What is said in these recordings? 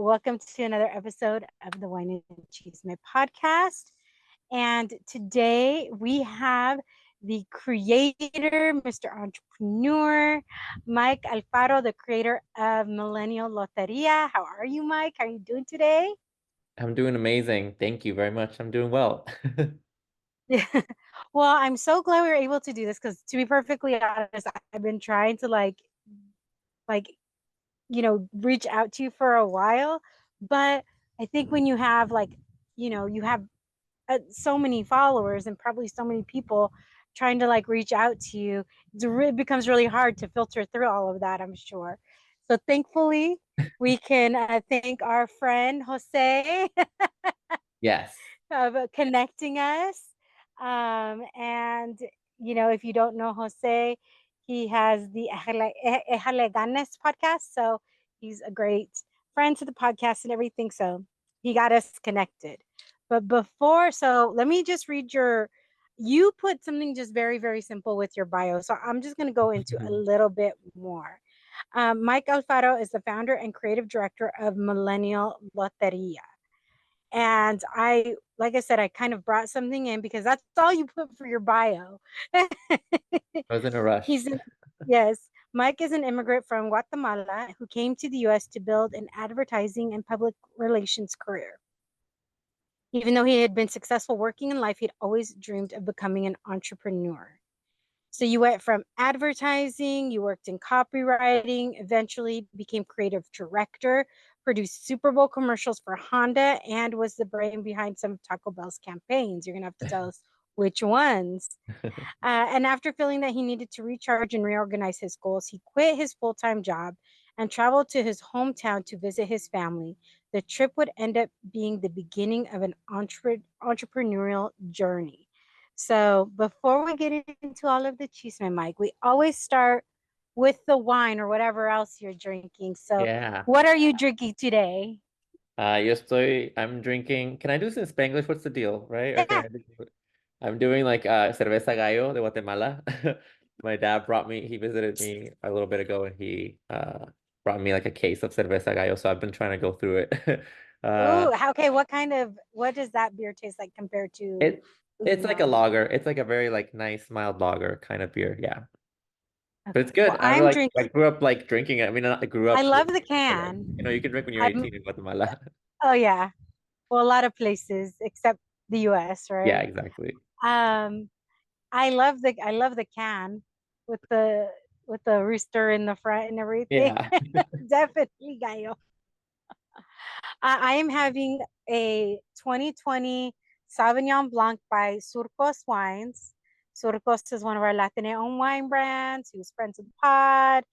Welcome to another episode of the Wine and Chisme podcast. And today we have the creator, Mr. Entrepreneur, Mike Alfaro, the creator of Millennial Lotería. How are you, Mike? How are you doing today? I'm doing amazing. Thank you very much. I'm doing well. Well, I'm so glad we were able to do this because, to be perfectly honest, I've been trying to like reach out to you for a while. But I think when you have you have so many followers and probably so many people trying to reach out to you, it becomes really hard to filter through all of that, I'm sure. So thankfully, we can thank our friend Jose Yes. of connecting us. And if you don't know Jose, he has the Éjale Ganes podcast. So he's a great friend to the podcast and everything. So he got us connected. But so let me just read you put something just very, very simple with your bio. So I'm just going to go into a little bit more. Mike Alfaro is the founder and creative director of Millennial Lotería. And like I said, I kind of brought something in because that's all you put for your bio. I was in a rush. Yes, Mike is an immigrant from Guatemala who came to the US to build an advertising and public relations career. Even though he had been successful working in life, he'd always dreamed of becoming an entrepreneur. So you went from advertising, you worked in copywriting, eventually became creative director, produced Super Bowl commercials for Honda, and was the brain behind some of Taco Bell's campaigns. You're going to have to tell us which ones. And after feeling that he needed to recharge and reorganize his goals, he quit his full-time job and traveled to his hometown to visit his family. The trip would end up being the beginning of an entrepreneurial journey. So before we get into all of the chisme, Mike, we always start with the wine or whatever else you're drinking. So Yeah. what are you drinking today? I'm drinking. Can I do this in Spanglish? What's the deal, right? Or can Yeah. I I'm doing like cerveza gallo de Guatemala. My dad he visited me a little bit ago and he brought me like a case of cerveza gallo. So I've been trying to go through it. Ooh, okay. What does that beer taste like compared to It the it's like a normal? lager. It's like a very like nice mild lager kind of beer. Yeah. But it's Okay. good. Well, I'm I drinking. grew up like drinking it. I mean, I grew I up love the drinking it, but like, can. you can drink when you're I'm. 18 in Guatemala. Oh yeah. Well, a lot of places except the U.S., Yeah, right? exactly. Um, I love the can with the rooster in the front and everything. Yeah. Definitely, Gallo. I am having a 2020 Sauvignon Blanc by Surcos Wines. Surcos is one of our Latino wine brands. He was friends with the pod.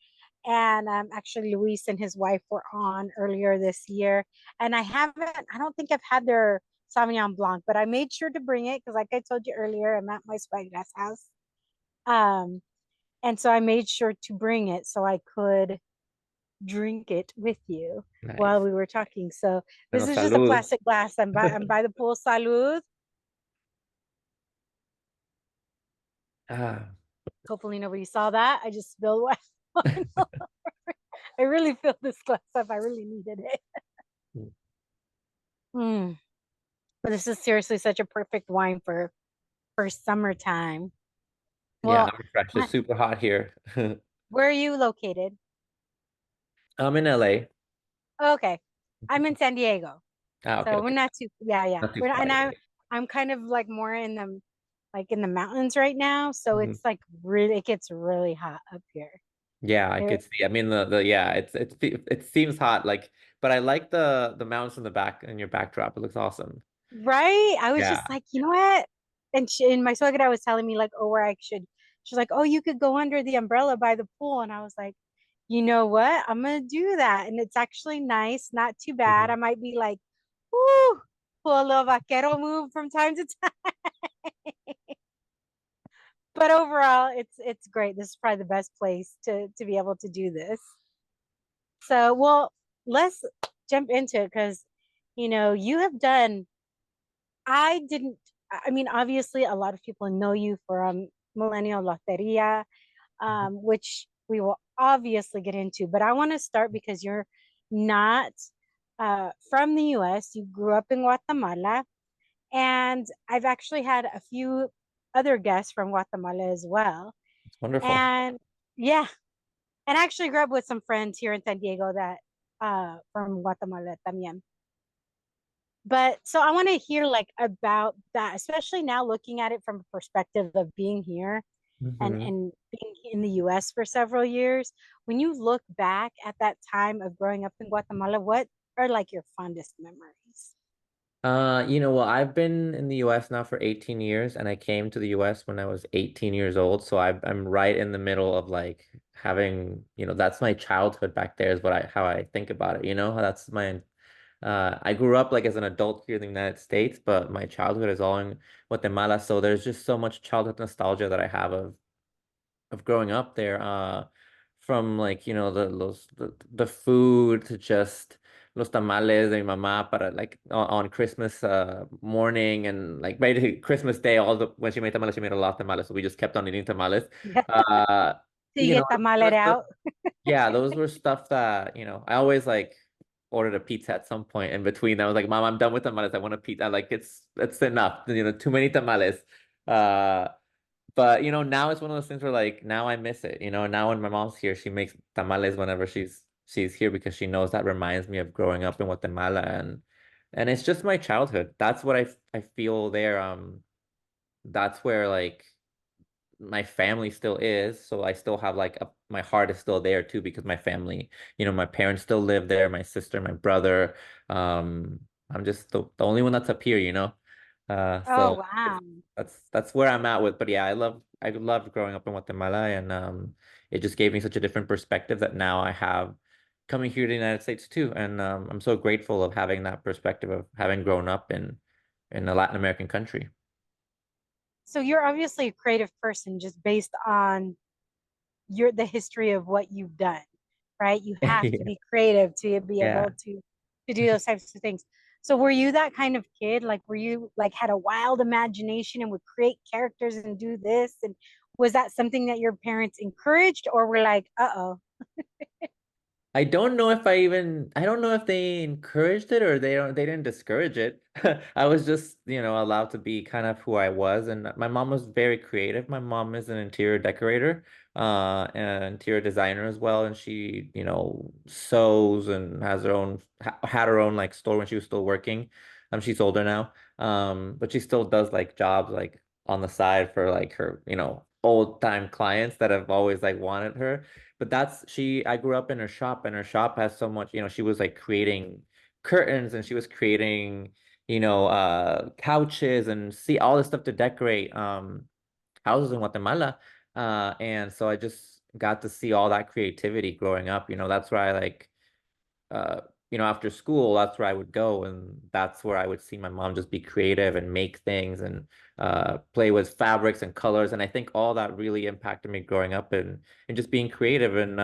And actually, Luis and his wife were on earlier this year. And I don't think I've had their Sauvignon Blanc, but I made sure to bring it because, like I told you earlier, I'm at my suegra's house. Um, and so I made sure to bring it so I could drink it with you while Nice. we were talking. So Bueno, this is just a salud. plastic glass. I'm by the pool. Salud. Ah, Hopefully nobody saw that. I just spilled wine. I really filled this glass up. I really needed it. Mm. But this is seriously such a perfect wine for summertime. yeah, Well, I'm refreshed. It's super hot here. where are you located? I'm in LA. Okay, I'm in San Diego, Ah, okay, so we're okay. not too. Yeah, yeah. Not too We're not, far. and Yeah, I'm kind of like more in the mountains right now, so yeah. Mhm. it's like really it gets really hot up here. Yeah, I It, could see. I mean, the yeah, it seems hot, like, but I like the mountains in the back and your backdrop. It looks awesome. right? I was Yeah. just like, you know what? And my suegra was telling me like, oh, where I should. She's like, oh, you could go under the umbrella by the pool, and I was like, you know what? I'm gonna do that, and it's actually nice, not too bad. I Mhm. might be like, whoo, pull a little vaquero move from time to time, but overall, it's great. This is probably the best place to be able to do this. So, well, let's jump into it because you have done. I didn't. I mean, obviously, a lot of people know you from Millennial Loteria, which we will obviously get into. But I want to start because you're not. from the US. You grew up in Guatemala, and I've actually had a few other guests from Guatemala as well. It's wonderful. And yeah, and I actually grew up with some friends here in San Diego that from Guatemala también. But so I want to hear like about that, especially now looking at it from a perspective of being here Hmm. and being in the US for several years. When you look back at that time of growing up in Guatemala, what are like your fondest memories? Well, I've been in the US now for 18 years, and I came to the US when I was 18 years old. So I'm right in the middle of like having, that's my childhood back there is how I think about it, That's I grew up like as an adult here in the United States, but my childhood is all in Guatemala. So there's just so much childhood nostalgia that I have of growing up there, from like the food to just los tamales de mi mamá para like on Christmas morning, and like basically Christmas Day, all the when she made tamales, she made a lot of tamales, so we just kept on eating tamales. uh To you know get tamalera those- out. yeah, those were stuff that I always like ordered a pizza at some point in between. I was like, Mom, I'm done with tamales, I want a pizza. Like it's enough, too many tamales. uh but now it's one of those things where like now I miss it. Now when my mom's here, she makes tamales whenever she's here because she knows that reminds me of growing up in Guatemala, and it's just my childhood. That's what I feel there. That's where like my family still is. So I still have like my heart is still there too because my family, my parents still live there, my sister, my brother. Um, I'm just the only one that's up here. Oh So wow. that's where I'm at with. But yeah, I loved growing up in Guatemala, and it just gave me such a different perspective that now I have coming here to the United States too. And I'm so grateful of having that perspective of having grown up in a Latin American country. So you're obviously a creative person just based on your the history of what you've done, right? You have to Yeah. be creative to be Yeah. able to do those types of things. So were you that kind of kid? Like were you like had a wild imagination and would create characters and do this? And was that something that your parents encouraged or were like, uh-oh? I don't know if they encouraged it or they didn't discourage it. I was just, allowed to be kind of who I was. And my mom was very creative. My mom is an interior decorator, and interior designer as well. And she, sews and has had her own like store when she was still working. She's older now. But she still does like jobs like on the side for like her, old time clients that have always like wanted her. But I grew up in her shop, and her shop has so much, she was like creating curtains, and she was creating, couches and see all this stuff to decorate houses in Guatemala. And so I just got to see all that creativity growing up. That's where I like uh, after school, that's where I would go, and that's where I would see my mom just be creative and make things and play with fabrics and colors. And I think all that really impacted me growing up and just being creative and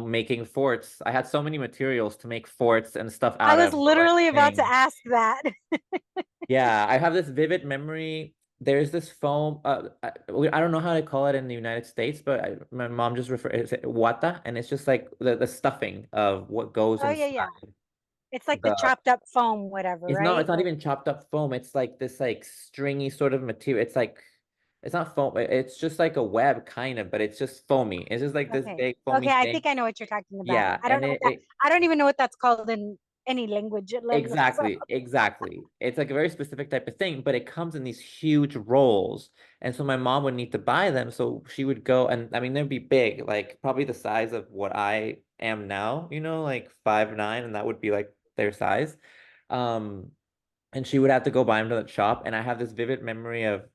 making forts. I had so many materials to make forts and stuff I out was of, so like literally about to things. ask that. Yeah, I have this vivid memory. There's this foam. I don't know how to call it in the United States, but my mom just refers it wata, and it's just like the stuffing of what goes Oh yeah, inside yeah. It's like the the. chopped up foam, whatever, It's right? not Like, even chopped up foam. It's like this like stringy sort of material. It's not foam. It's just like a web kind of, but it's just foamy. It's just like this okay. big Okay, foamy I thing. think I know what you're talking about. Yeah, I don't and know what that I don't even know what that's called in any language. So exactly. It's like a very specific type of thing, but it comes in these huge rolls. And so my mom would need to buy them. So she would go, and I mean, they'd be big, like probably the size of what I am now, like 5'9", and that would be like their size. Um, and she would have to go buy them to the shop. And I have this vivid memory of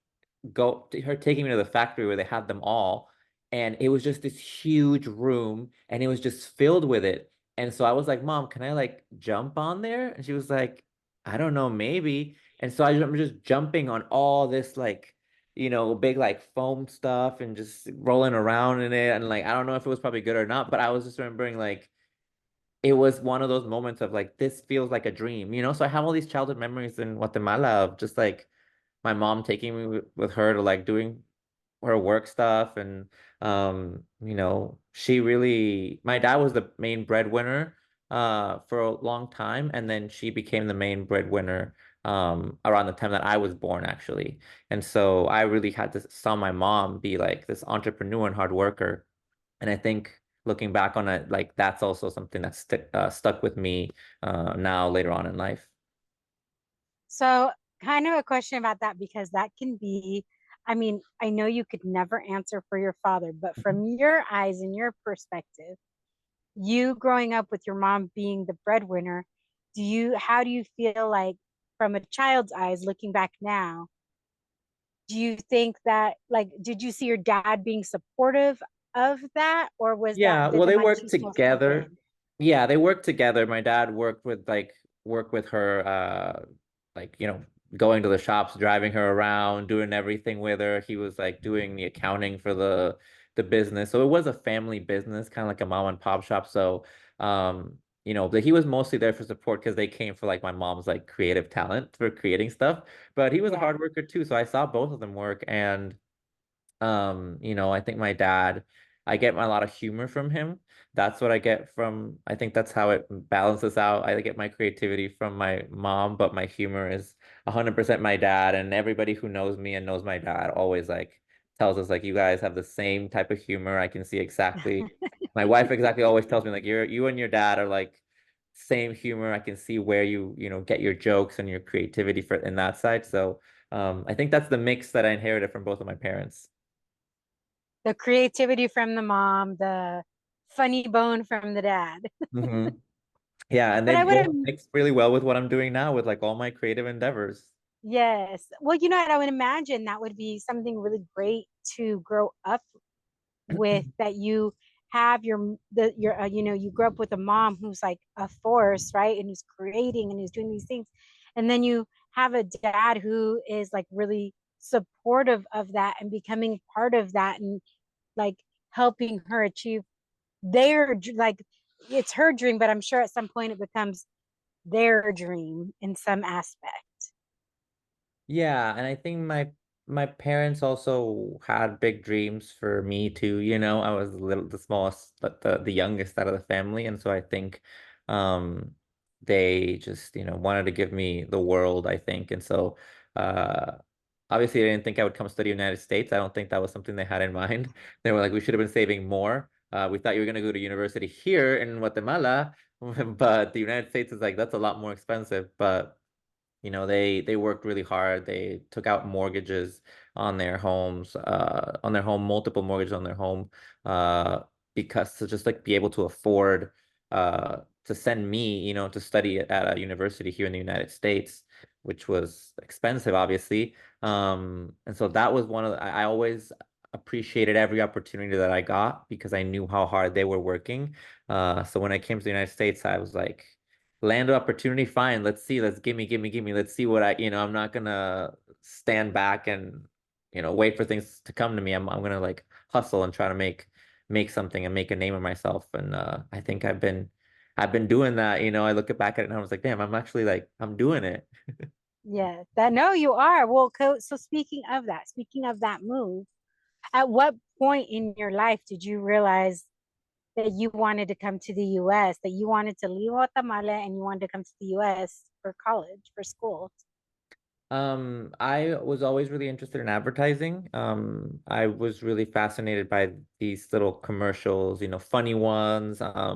her taking me to the factory where they had them all, and it was just this huge room, and it was just filled with it. And so I was like, Mom, can I like jump on there? And she was like, I don't know, maybe. And so I remember just jumping on all this like big like foam stuff and just rolling around in it, and like I don't know if it was probably good or not, but I was just remembering like it was one of those moments of like this feels like a dream. So I have all these childhood memories in Guatemala of just like my mom taking me with her to like doing her work stuff. And she really, my dad was the main breadwinner, for a long time, and then she became the main breadwinner around the time that I was born, actually. And so I really had to saw my mom be like this entrepreneur and hard worker. And I think looking back on it, like that's also something that stuck with me now later on in life. So, kind of a question about that because that can be, I mean, I know you could never answer for your father, but from your eyes and your perspective, you growing up with your mom being the breadwinner, how do you feel like from a child's eyes looking back now? Do you think that, like, did you see your dad being supportive of that, or was that, Yeah, did well, the they worked machismo step together. in? Yeah, they worked together. My dad worked with her, like, going to the shops, driving her around, doing everything with her. He was like doing the accounting for the business. So it was a family business, kind of like a mom and pop shop. So, but he was mostly there for support because they came for like my mom's like creative talent for creating stuff. But he was a Yeah. hard worker too. So I saw both of them work, and I think my dad, I get a lot of humor from him. That's what I get from, I think that's how it balances out. I get my creativity from my mom, but my humor is 100% my dad. And everybody who knows me and knows my dad always like tells us like you guys have the same type of humor. I can see exactly. My wife exactly always tells me like you and your dad are like same humor. I can see where you get your jokes and your creativity for in that side. So I think that's the mix that I inherited from both of my parents. The creativity from the mom, the funny bone from the dad. Hmm. Yeah, and they But I would have, both mix really well with what I'm doing now with like all my creative endeavors. yes. Well, you know what? I would imagine that would be something really great to grow up with, that you have your you grow up with a mom who's like a force, right? And who's creating and who's doing these things. And then you have a dad who is like really supportive of that and becoming part of that and like helping her achieve like it's her dream, but I'm sure at some point it becomes their dream in some aspect. Yeah, and I think my parents also had big dreams for me too, you know. I was the smallest, but the youngest out of the family, and so I think um they just, wanted to give me the world, I think. And so uh obviously I didn't think I would come study United States. I don't think that was something they had in mind. They were like, we should have been saving more. We thought you were gonna go to university here in Guatemala, but the United States is like that's a lot more expensive. But they worked really hard. They took out mortgages on their homes, on their home, multiple mortgages on their home, because to just like be able to afford to send me, to study at a university here in the United States, which was expensive, obviously. And so that was one of I always appreciated every opportunity that I got because I knew how hard they were working. So when I came to the United States, I was like, land of opportunity, fine. Let's see. Let's give me. Let's see what I'm not gonna stand back and, wait for things to come to me. I'm gonna like hustle and try to make something and make a name of myself. And I think I've been doing that. I look back at it and I was like, damn, I'm actually like I'm doing it. Yeah, that no, you are. Well, so speaking of that move, at what point in your life did you realize that you wanted to come to the US, that you wanted to leave Guatemala and you wanted to come to the US for college, for school? I was always really interested in advertising. I was really fascinated by these little commercials, funny ones. I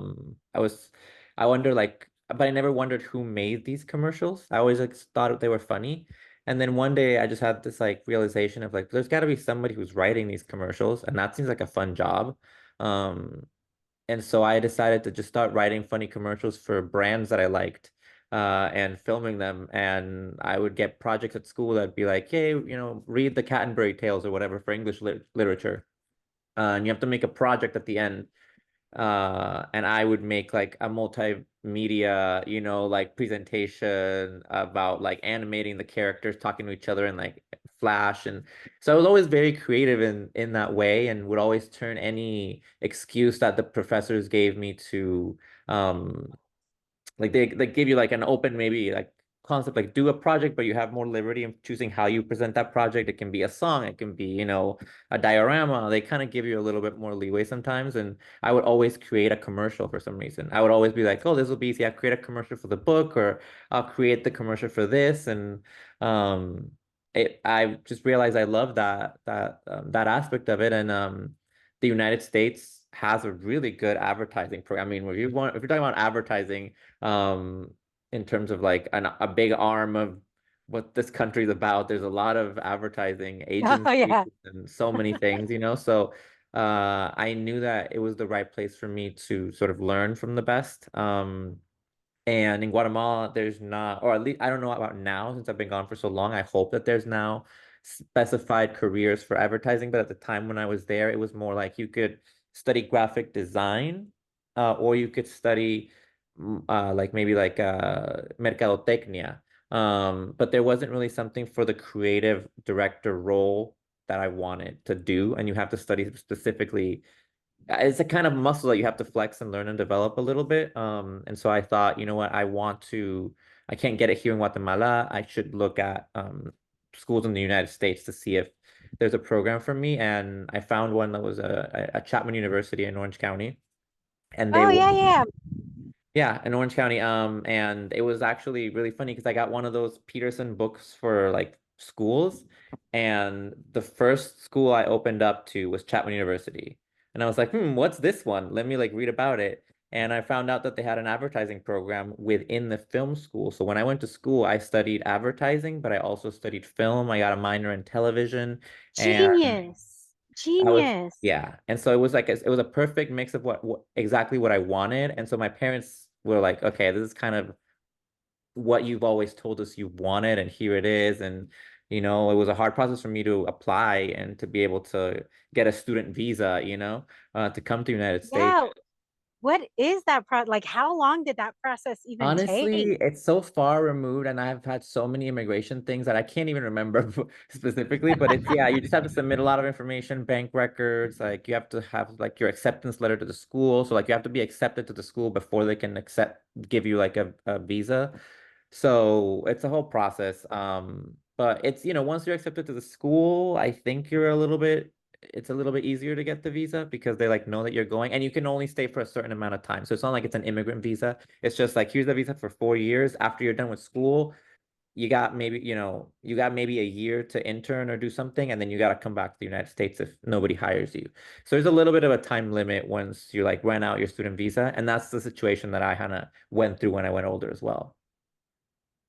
wonder like, but I never wondered who made these commercials. I always like thought they were funny. And then one day I just had this like realization of like, there's got to be somebody who's writing these commercials, and that seems like a fun job. Um, and so I decided to just start writing funny commercials for brands that I liked, and filming them. And I would get projects at school that'd be like, hey, read the Cattenbury Tales or whatever for English literature. And you have to make a project at the end, and I would make like a multimedia, like presentation about like animating the characters talking to each other in like Flash. And so I was always very creative in that way, and would always turn any excuse that the professors gave me to, like they give you like an open maybe like concept, like do a project, but you have more liberty in choosing how you present that project. It can be a song, it can be, you know, a diorama. They kind of give you a little bit more leeway sometimes. And I would always create a commercial for some reason. I would always be like, oh, this will be easy. I'll create a commercial for the book, or I'll create the commercial for this. And I just realized I love that aspect of it. And the United States has a really good advertising program. I mean, if you're talking about advertising, um, in terms of like a big arm of what this country's about, there's a lot of advertising Oh agencies yeah. and so many things, you know. So I knew that it was the right place for me to sort of learn from the best. And in Guatemala, there's not, or at least I don't know about now since I've been gone for so long. I hope that there's now specified careers for advertising. But at the time when I was there, it was more like you could study graphic design, or you could study like maybe like mercadotecnia. But there wasn't really something for the creative director role that I wanted to do. And you have to study specifically, it's a kind of muscle that you have to flex and learn and develop a little bit. And so I thought, you know what, I can't get it here in Guatemala. I should look at schools in the United States to see if there's a program for me. And I found one that was a Chapman University in Orange County. And they Oh were yeah, yeah. yeah, in Orange County. And it was actually really funny because I got one of those Peterson books for like schools, and the first school I opened up to was Chapman University. And I was like, what's this one? Let me like read about it. And I found out that they had an advertising program within the film school. So when I went to school, I studied advertising, but I also studied film. I got a minor in television, and Genius. I was, Genius. yeah. And so it was like, it was a perfect mix of what exactly what I wanted. And so my parents were like, okay, this is kind of what you've always told us you wanted, and here it is. And, you know, it was a hard process for me to apply and to be able to get a student visa, you know, to come to the United States. Yeah. What is that like how long did that process even take? Honestly, it's so far removed, and I've had so many immigration things that I can't even remember specifically. But it's, yeah, you just have to submit a lot of information, bank records. Like you have to have like your acceptance letter to the school. So like you have to be accepted to the school before they can give you like a visa. So it's a whole process. But it's, you know, once you're accepted to the school, I think it's a little bit easier to get the visa because they like know that you're going, and you can only stay for a certain amount of time. So it's not like it's an immigrant visa. It's just like, here's the visa for 4 years. After you're done with school, you got maybe a year to intern or do something, and then you got to come back to the United States if nobody hires you. So there's a little bit of a time limit once you like run out your student visa. And that's the situation that I kind of went through when I went older as well.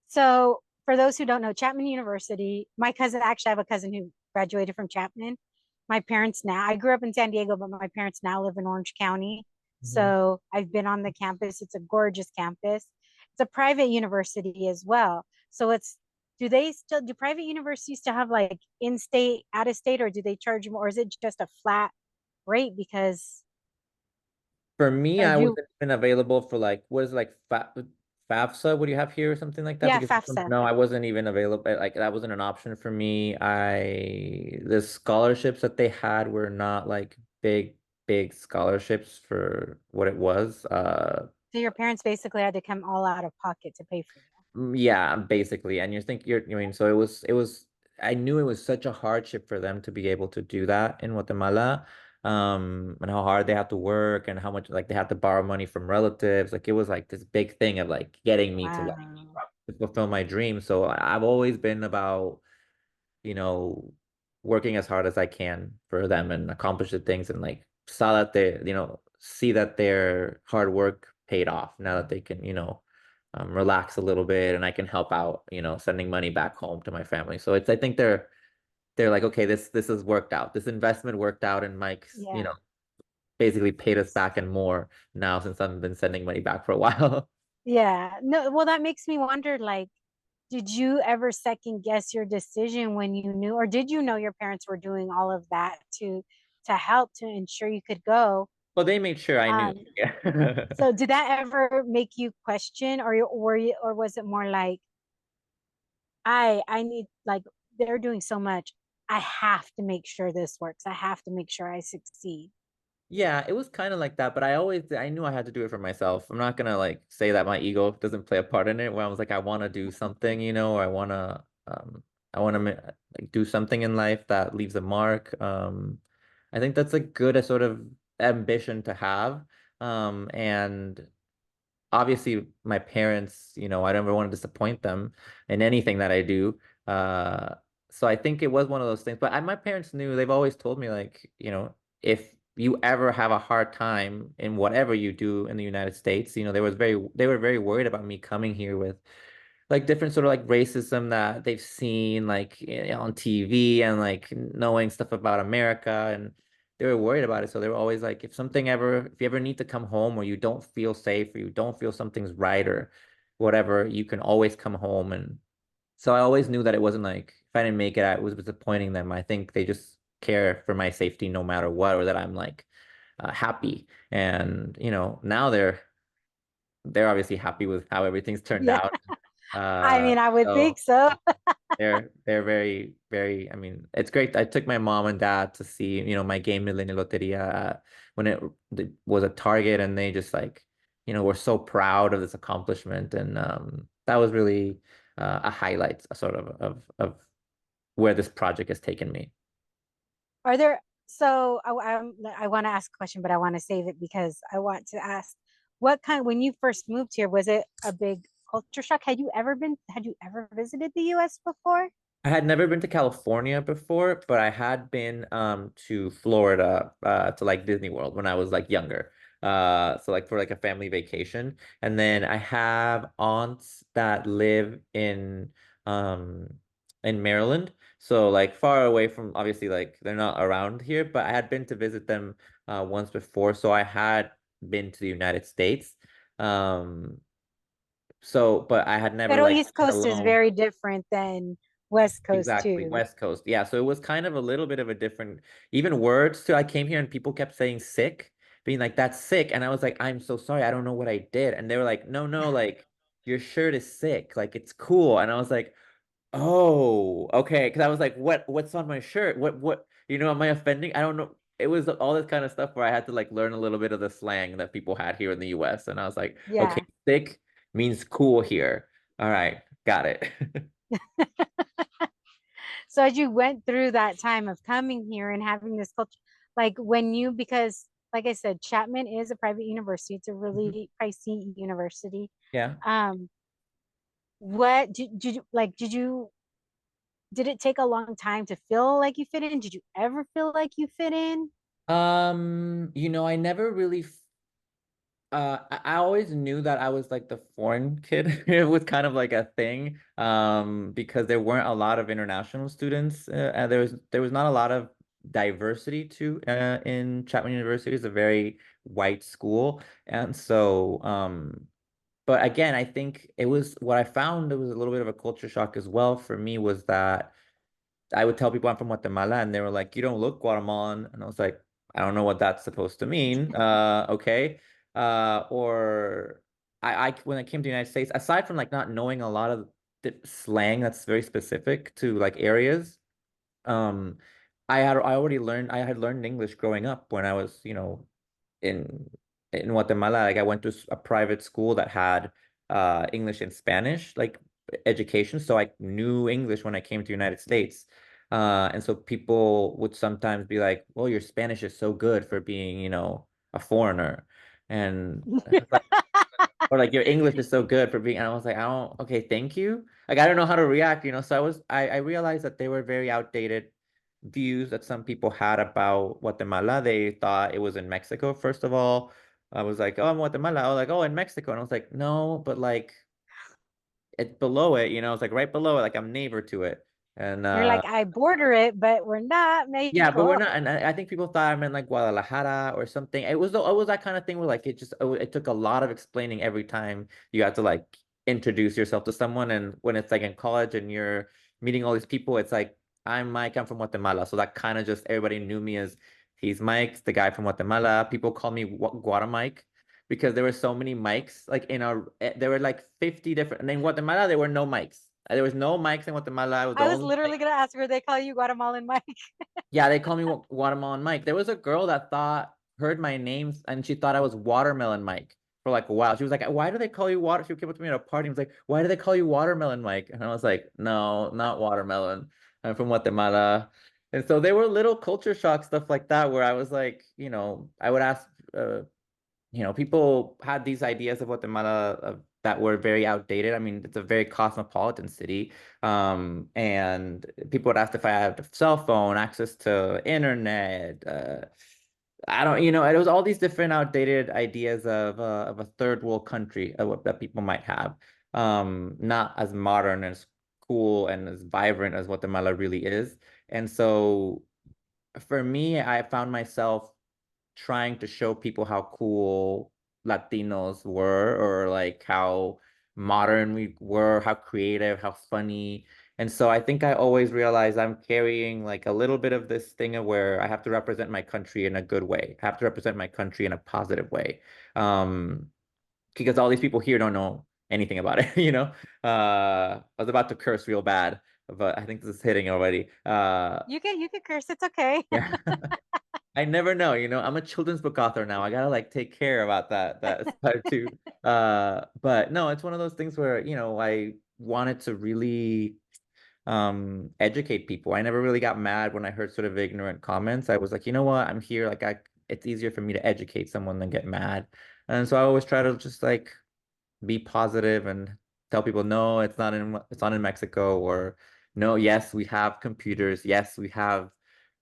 So, for those who don't know, Chapman University, my cousin, actually, I have a cousin who graduated from Chapman. My parents now, I grew up in San Diego, but my parents now live in Orange County. Mhm. So, I've been on the campus. It's a gorgeous campus. It's a private university as well. So, do private universities still have like in state, out of state, or do they charge you more? Or is it just a flat rate? Because, For me, or I do, wasn't even available for like, what is it, like FAFSA? What do you have here or something like that? yeah, Because FAFSA. no, I wasn't even available. Like that wasn't an option for me. The scholarships that they had were not like big scholarships for what it was. So, your parents basically had to come all out of pocket to pay for you. Yeah, basically. And I mean, so I knew it was such a hardship for them to be able to do that in Guatemala. And how hard they had to work and how much like they had to borrow money from relatives. Like it was like this big thing of like getting me to like Wow. to fulfill my dream. So I've always been about, you know, working as hard as I can for them and accomplish the things, and like saw that see that their hard work paid off now that they can, relax a little bit, and I can help out, sending money back home to my family. So I think they're like, okay, this has worked out. This investment worked out, and Mike's, Yeah. basically paid us back and more now since I've been sending money back for a while. Yeah. No, well, that makes me wonder, like, did you ever second guess your decision when you knew, or did you know your parents were doing all of that to help to ensure you could go? Well, they made sure I knew. Um, Yeah. so did that ever make you question, or was it more like, I need, like, they're doing so much. I have to make sure this works. I have to make sure I succeed. Yeah, it was kind of like that, but I knew I had to do it for myself. I'm not gonna like say that my ego doesn't play a part in it, where I was like, I want to do something, or I want to like do something in life that leaves a mark. I think that's a good sort of ambition to have. And obviously my parents, I don't ever want to disappoint them in anything that I do. So I think it was one of those things. But my parents knew, they've always told me like, if you ever have a hard time in whatever you do in the United States, they were very worried about me coming here with like different sort of like racism that they've seen like on TV and like knowing stuff about America, and they were worried about it. So they were always like, if you ever need to come home or you don't feel safe or you don't feel something's right or whatever, you can always come home. And so I always knew that it wasn't like if I didn't make it, it was disappointing them. I think they just care for my safety no matter what, or that I'm like happy. And now they're obviously happy with how everything's turned Yeah. out. I mean, I would think So so. they're very, very, I mean, it's great. I took my mom and dad to see, my game Millennial Lotería when it was a Target, and they just like, were so proud of this accomplishment. And that was really a highlight sort of where this project has taken me. Are there, so I want to ask a question, but I want to save it because I want to ask when you first moved here, was it a big culture shock? Had you ever visited the US before? I had never been to California before, but I had been to Florida to like Disney World when I was like younger. So like for like a family vacation. And then I have aunts that live in Maryland. So like far away from, obviously like they're not around here, but I had been to visit them once before. So I had been to the United States. Um but I had never Pero like East been Coast is alone. very different than West Coast Exactly, too. West Coast. Yeah, so it was kind of a little bit of a different, even words too. I came here and people kept saying sick, being like, that's sick. And I was like, I'm so sorry. I don't know what I did. And they were like, no, no, like your shirt is sick. Like it's cool. And I was like, oh, okay. Because I was like, what's on my shirt? What, am I offending? I don't know. It was all this kind of stuff where I had to like learn a little bit of the slang that people had here in the US. And I was like, okay, Yeah. sick means cool here. All right, got it. So as you went through that time of coming here and having this culture, like because like I said, Chapman is a private university. It's a really pricey university. Yeah. Um, what did you like? Did it take a long time to feel like you fit in? Did you ever feel like you fit in? I never really I always knew that I was like the foreign kid. It was kind of like a thing because there weren't a lot of international students and there was not a lot of diversity too in Chapman University. It's a very white school. And so but again, I think it was what I found, it was a little bit of a culture shock as well for me, was that I would tell people I'm from Guatemala and they were like, you don't look Guatemalan. And I was like, I don't know what that's supposed to mean. Okay. Or when I came to the United States, aside from like not knowing a lot of the slang that's very specific to like areas, um, I had learned English growing up when I was, in Guatemala. Like I went to a private school that had English and Spanish like education, so I knew English when I came to the United States. And so people would sometimes be like, "Well, your Spanish is so good for being, a foreigner," and I was like, or like your English is so good for being. And I was like, I don't. Okay, thank you. Like I don't know how to react, So I realized that they were very outdated views that some people had about Guatemala. They thought it was in Mexico, first of all. I was like, oh, I'm Guatemala. I was like, oh, in Mexico. And I was like, no, but like it's below it, it's like right below it, like I'm neighbor to it. And You're like, I border it, but we're not yeah, but we're Mexico. not, and I think people thought I meant like Guadalajara or something. It was that kind of thing where like it took a lot of explaining every time you had to like introduce yourself to someone, and when it's like in college and you're meeting all these people, it's like I'm Mike, I'm from Guatemala, so that kind of just everybody knew me as he's Mike, the guy from Guatemala. People call me Guatamike because there were so many Mikes like there were like 50 different, and in Guatemala there were no Mikes. There was no Mikes in Guatemala. I was the I was only literally Mike. gonna ask where they call you Guatemalan Mike. Yeah, they call me Guatemalan Mike. There was a girl that thought heard my name and she thought I was Watermelon Mike for like a while. She was like, "Why do they call you Water?" She came up to me at a party and was like, "Why do they call you Watermelon Mike?" And I was like, "No, not watermelon. I'm from Guatemala." And so there were little culture shock stuff like that where I was like, I would ask, people had these ideas of Guatemala that were very outdated. I mean, it's a very cosmopolitan city. And people would ask if I had a cell phone, access to internet. I don't, it was all these different outdated ideas of a third world country that people might have. Not as modern, as cool, and as vibrant as Guatemala really is. And so for me, I found myself trying to show people how cool Latinos were, or like how modern we were, how creative, how funny. And so I think I always realized I'm carrying like a little bit of this thing of where I have to represent my country in a good way. I have to represent my country in a positive way. Because all these people here don't know anything about it. I was about to curse real bad, but I think this is hitting already. You can curse. It's okay. Yeah. I never know, I'm a children's book author now. I gotta like take care about that side too. But no, it's one of those things where, I wanted to really educate people. I never really got mad when I heard sort of ignorant comments. I was like, you know what, I'm here. Like it's easier for me to educate someone than get mad. And so I always try to just like be positive and tell people, no, it's not in Mexico, or no, yes, we have computers, yes, we have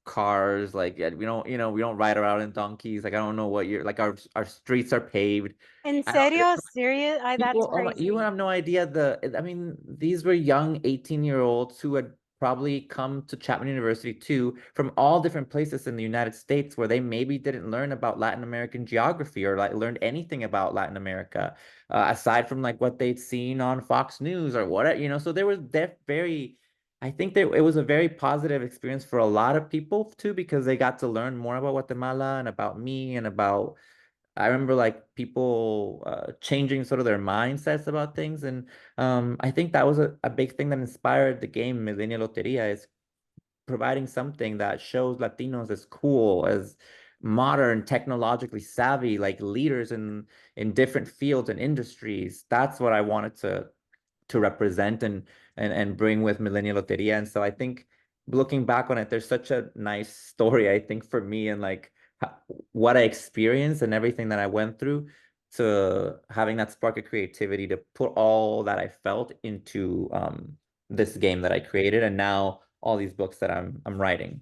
cars, like, yeah, we don't ride around in donkeys. Like, I don't know what you're like, our streets are paved. In I don't serio, serious? That's People, oh my, you crazy. have no idea I mean, these were young 18-year-olds who had probably come to Chapman University too, from all different places in the United States where they maybe didn't learn about Latin American geography or like learned anything about Latin America, aside from like what they'd seen on Fox News or whatever, So there was I think that it was a very positive experience for a lot of people too, because they got to learn more about Guatemala and about me and about I remember like people changing sort of their mindsets about things. And I think that was a big thing that inspired the game Millennial Lotería, is providing something that shows Latinos as cool, as modern, technologically savvy, like leaders in different fields and industries. That's what I wanted to represent and bring with Millennial Loteria. And so I think looking back on it, there's such a nice story, I think, for me, and like what I experienced and everything that I went through, to having that spark of creativity to put all that I felt into this game that I created, and now all these books that I'm writing.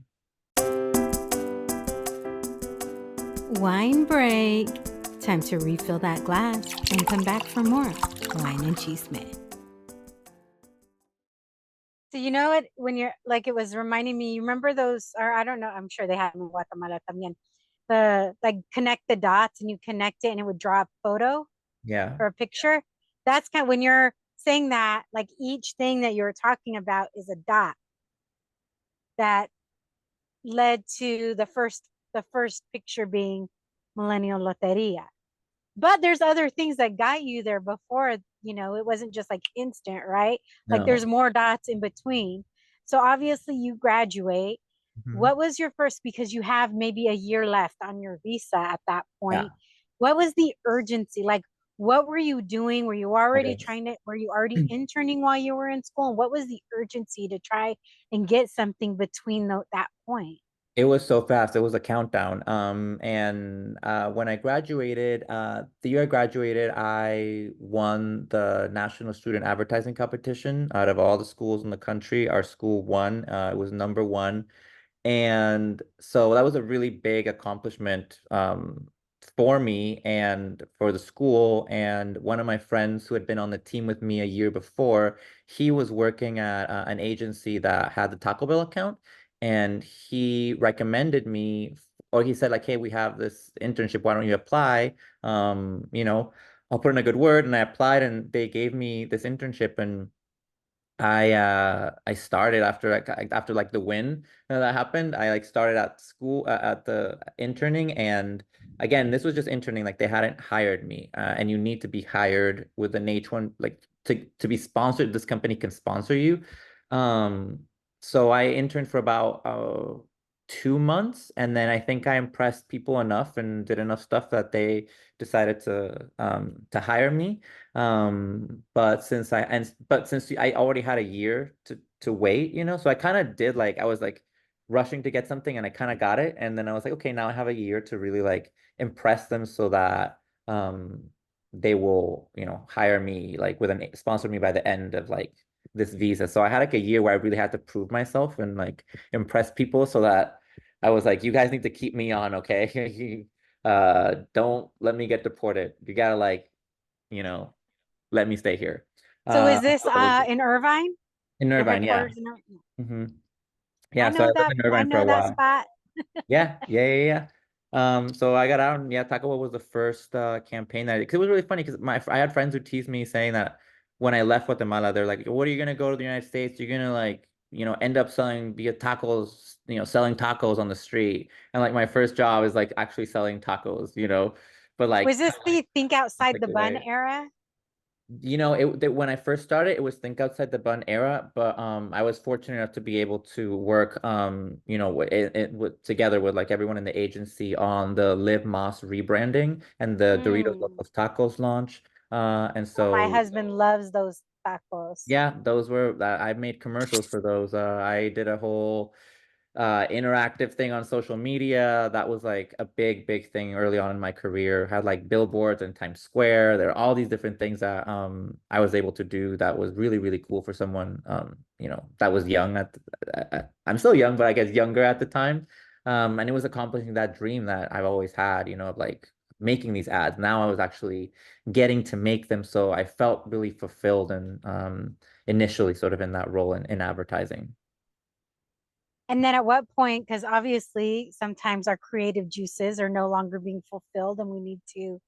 Wine break. Time to refill that glass and come back for more wine and chisme. So you know what? When you're like, it was reminding me. You remember those? Or I don't know. I'm sure they have them in Guatemala también. The like connect the dots and you connect it and it would draw a photo Yeah. or a picture. That's kind of when you're saying that. Like each thing that you're talking about is a dot that led to the first picture being Millennial Loteria. But there's other things that got you there before, it wasn't just like instant, right? Like there's No. more dots in between. So obviously you graduate. Mhm. What was your first, because you have maybe a year left on your visa at that Yeah. point. What was the urgency? Like what were you doing? Okay. Were you already interning while you were in school? And what was the urgency to try and get something between that point? It was so fast. It was a countdown. And when I graduated, the year I graduated, I won the National Student Advertising Competition. Out of all the schools in the country, our school won. It was number one. And so that was a really big accomplishment for me and for the school. And one of my friends who had been on the team with me a year before, he was working at an agency that had the Taco Bell account. And he recommended me, or he said, like, hey, we have this internship. Why don't you apply? I'll put in a good word. And I applied, and they gave me this internship. And I started after the win that happened. I like started at school at the interning, and again, this was just interning. Like they hadn't hired me, and you need to be hired with an H1, like to be sponsored. This company can sponsor you. Um, so I interned for about 2 months, and then I think I impressed people enough and did enough stuff that they decided to hire me. But since I already had a year to wait, so I kind of did like I was like rushing to get something and I kind of got it, and then I was like, okay, now I have a year to really like impress them so that they will, hire me like sponsor me by the end of like this visa. So I had like a year where I really had to prove myself and like impress people so that I was like, you guys need to keep me on, okay? Don't let me get deported. You gotta like, you know, let me stay here. So is this So that was in Irvine? in Your Irvine, yeah. headquarters in Irvine? hmm I Yeah, so I know lived that in I Irvine for know a that while. spot. Yeah. So I got out and yeah, Taco Bell was the first campaign that, because it was really funny because I had friends who teased me saying that when I left Guatemala, they're like, what are you gonna go to the United States? You're gonna like, end up be a tacos, selling tacos on the street. And like my first job is like actually selling tacos, but Was like this the think outside take the bun away. era? When I first started, it was think outside the bun era, but I was fortunate enough to be able to work together with like everyone in the agency on the Live Más rebranding and the Doritos Mm. Locos Tacos launch. And My so husband loves those tacos. yeah, those were I made commercials for those. I did a whole interactive thing on social media. That was like a big thing early on in my career. Had like billboards in Times Square. There are all these different things that I was able to do that was really cool for someone that was young I'm still young, but I guess younger at the time. And it was accomplishing that dream that I've always had, of like making these ads. Now I was actually getting to make them, so I felt really fulfilled and initially sort of in that role in advertising. And then at what point, because obviously sometimes our creative juices are no longer being fulfilled and we need to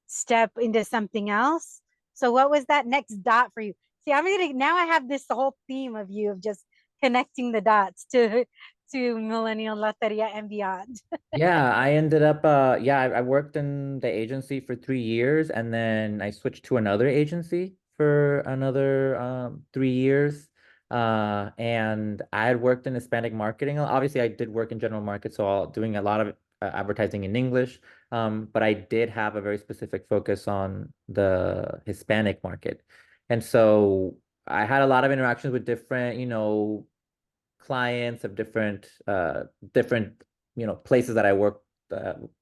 step into something else. So what was that next dot for you? See, I'm gonna now I have this whole theme of you of just connecting the dots to Millennial Loteria and beyond. Yeah, I ended up I worked in the agency for 3 years and then I switched to another agency for another 3 years. And I had worked in Hispanic marketing. Obviously, I did work in general market, so doing a lot of advertising in English. But I did have a very specific focus on the Hispanic market. And so I had a lot of interactions with different, clients of different places that I work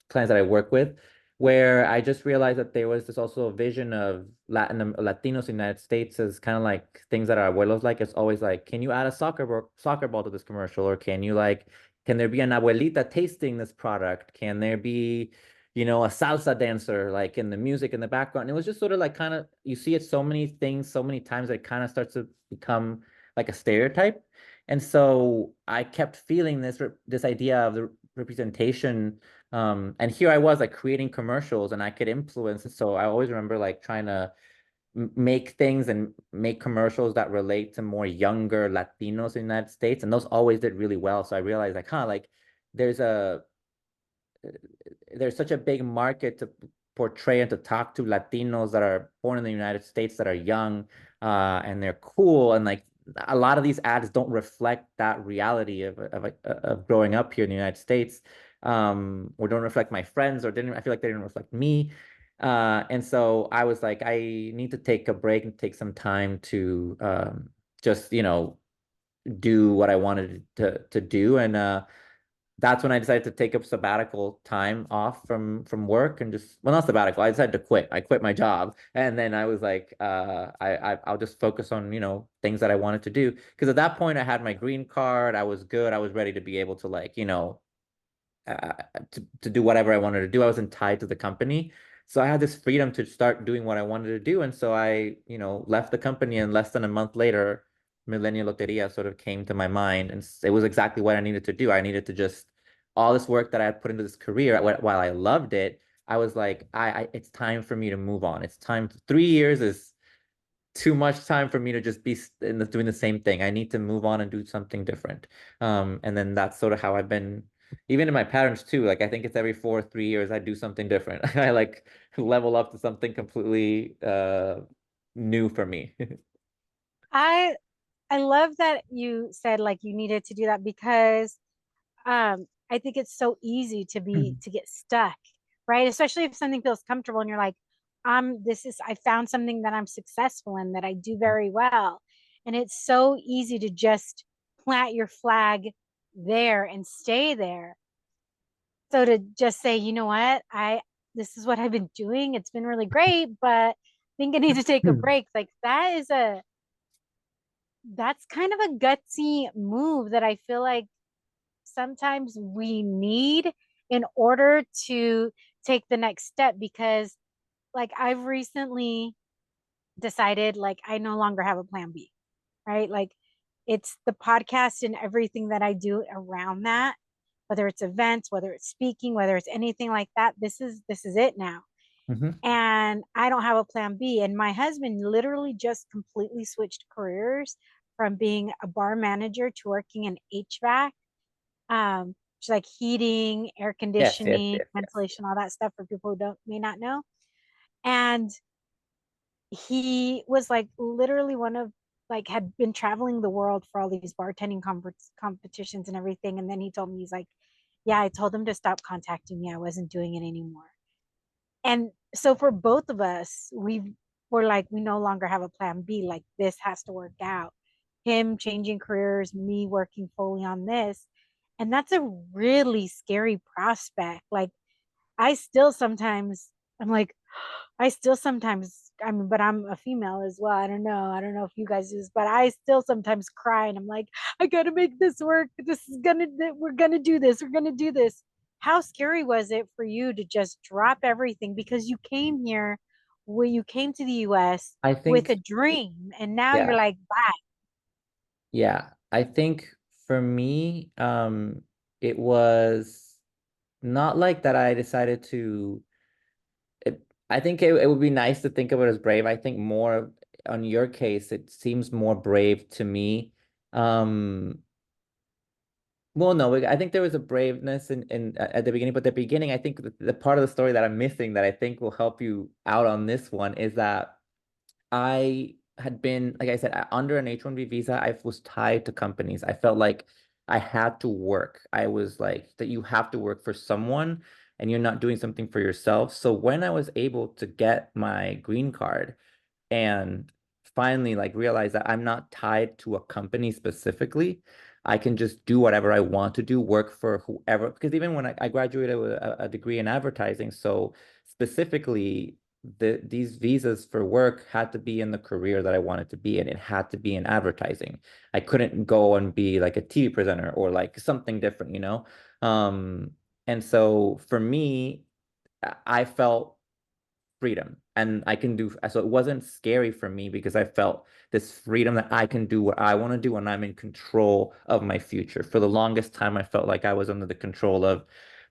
clients that I work with, where I just realized that there was this also a vision of Latinos in the United States as kind of like things that our abuelos like. It's always like, can you add a soccer ball to this commercial, or can there be an abuelita tasting this product? Can there be a salsa dancer like in the music in the background? It was just sort of like kind of you see it so many things so many times that it kind of starts to become like a stereotype. And so I kept feeling this idea of the representation. And here I was like creating commercials and I could influence. And so I always remember like trying to make things and make commercials that relate to more younger Latinos in the United States. And those always did really well. So I realized like, like there's a there's such a big market to portray and to talk to Latinos that are born in the United States that are young, and they're cool, and like a lot of these ads don't reflect that reality of growing up here in the United States, or don't reflect my friends, or didn't I feel like they didn't reflect me. And so I was like, I need to take a break and take some time to just do what I wanted to do. And that's when I decided to take up sabbatical time off from work and just, well, not sabbatical. I decided to quit. I quit my job, and then I was like, I'll just focus on things that I wanted to do, because at that point I had my green card. I was good. I was ready to be able to like uh, to do whatever I wanted to do. I wasn't tied to the company. So I had this freedom to start doing what I wanted to do. And so I, left the company, and less than a month later, Millennial Loteria sort of came to my mind. And it was exactly what I needed to do. I needed to just, all this work that I had put into this career, while I loved it, I was like, it's time for me to move on. It's time. 3 years is too much time for me to just be doing the same thing. I need to move on and do something different. And then that's sort of how I've been, even in my patterns too. Like I think it's every 3 years I do something different. I like level up to something completely new for me. I I love that you said like you needed to do that because I think it's so easy to get stuck, right? Especially if something feels comfortable and you're like, I found something that I'm successful in, that I do very well. And it's so easy to just plant your flag there and stay there. So to just say, you know what, this is what I've been doing. It's been really great, but I think I need to take a break. Like that's kind of a gutsy move that I feel like sometimes we need in order to take the next step, because like I've recently decided like I no longer have a plan B, right? Like it's the podcast and everything that I do around that, whether it's events, whether it's speaking, whether it's anything like that. This is it now. Mhm. And I don't have a plan B. And my husband literally just completely switched careers from being a bar manager to working in HVAC, which is like heating, air Yes, yes, conditioning, yes, yes. ventilation, all that stuff for people who don't may not know. And he was like literally one of like had been traveling the world for all these bartending competitions and everything. And then he told me, he's like, yeah, I told him to stop contacting me. I wasn't doing it anymore. And so for both of us, we're like, we no longer have a plan B. Like this has to work out. Him changing careers, me working fully on this. And that's a really scary prospect. Like I still sometimes I'm like, I still sometimes, I mean, but I'm a female as well. I don't know. I don't know if you guys do this, but I still sometimes cry and I'm like, I gotta make this work. We're gonna do this. We're gonna do this. How scary was it for you to just drop everything because you came here, where you came to the US I with a think, dream, and now you're yeah, like, bye. yeah. I think for me, it was not like that I decided to I think it would be nice to think of it as brave. I think more on your case, it seems more brave to me. Um, well, no, I think there was a braveness in at the beginning, but the beginning, I think the part of the story that I'm missing that I think will help you out on this one is that I had been, like I said, under an H-1B visa, I was tied to companies. I felt like I had to work. I was like that you have to work for someone and you're not doing something for yourself. So when I was able to get my green card, and finally like realize that I'm not tied to a company specifically. I can just do whatever I want to do, work for whoever. Because even when I graduated with a degree in advertising, so specifically these visas for work had to be in the career that I wanted to be in. It had to be in advertising. I couldn't go and be like a TV presenter or like something different, you know? And so for me, I felt freedom and I can do so it wasn't scary for me because I felt this freedom that I can do what I want to do and I'm in control of my future. For the longest time I felt like I was under the control of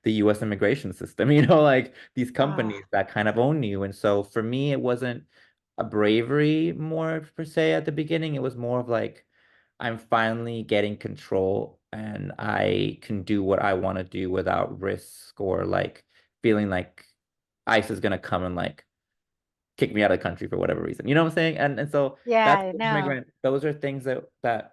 the US immigration system, you know, like these Ah, companies that kind of own you. And so for me it wasn't a bravery more per se at the beginning. It was more of like I'm finally getting control and I can do what I want to do without risk or like feeling like ICE is gonna come and like kick me out of the country for whatever reason. You know what I'm saying? And so yeah, that's I the know. immigrant. Those are things that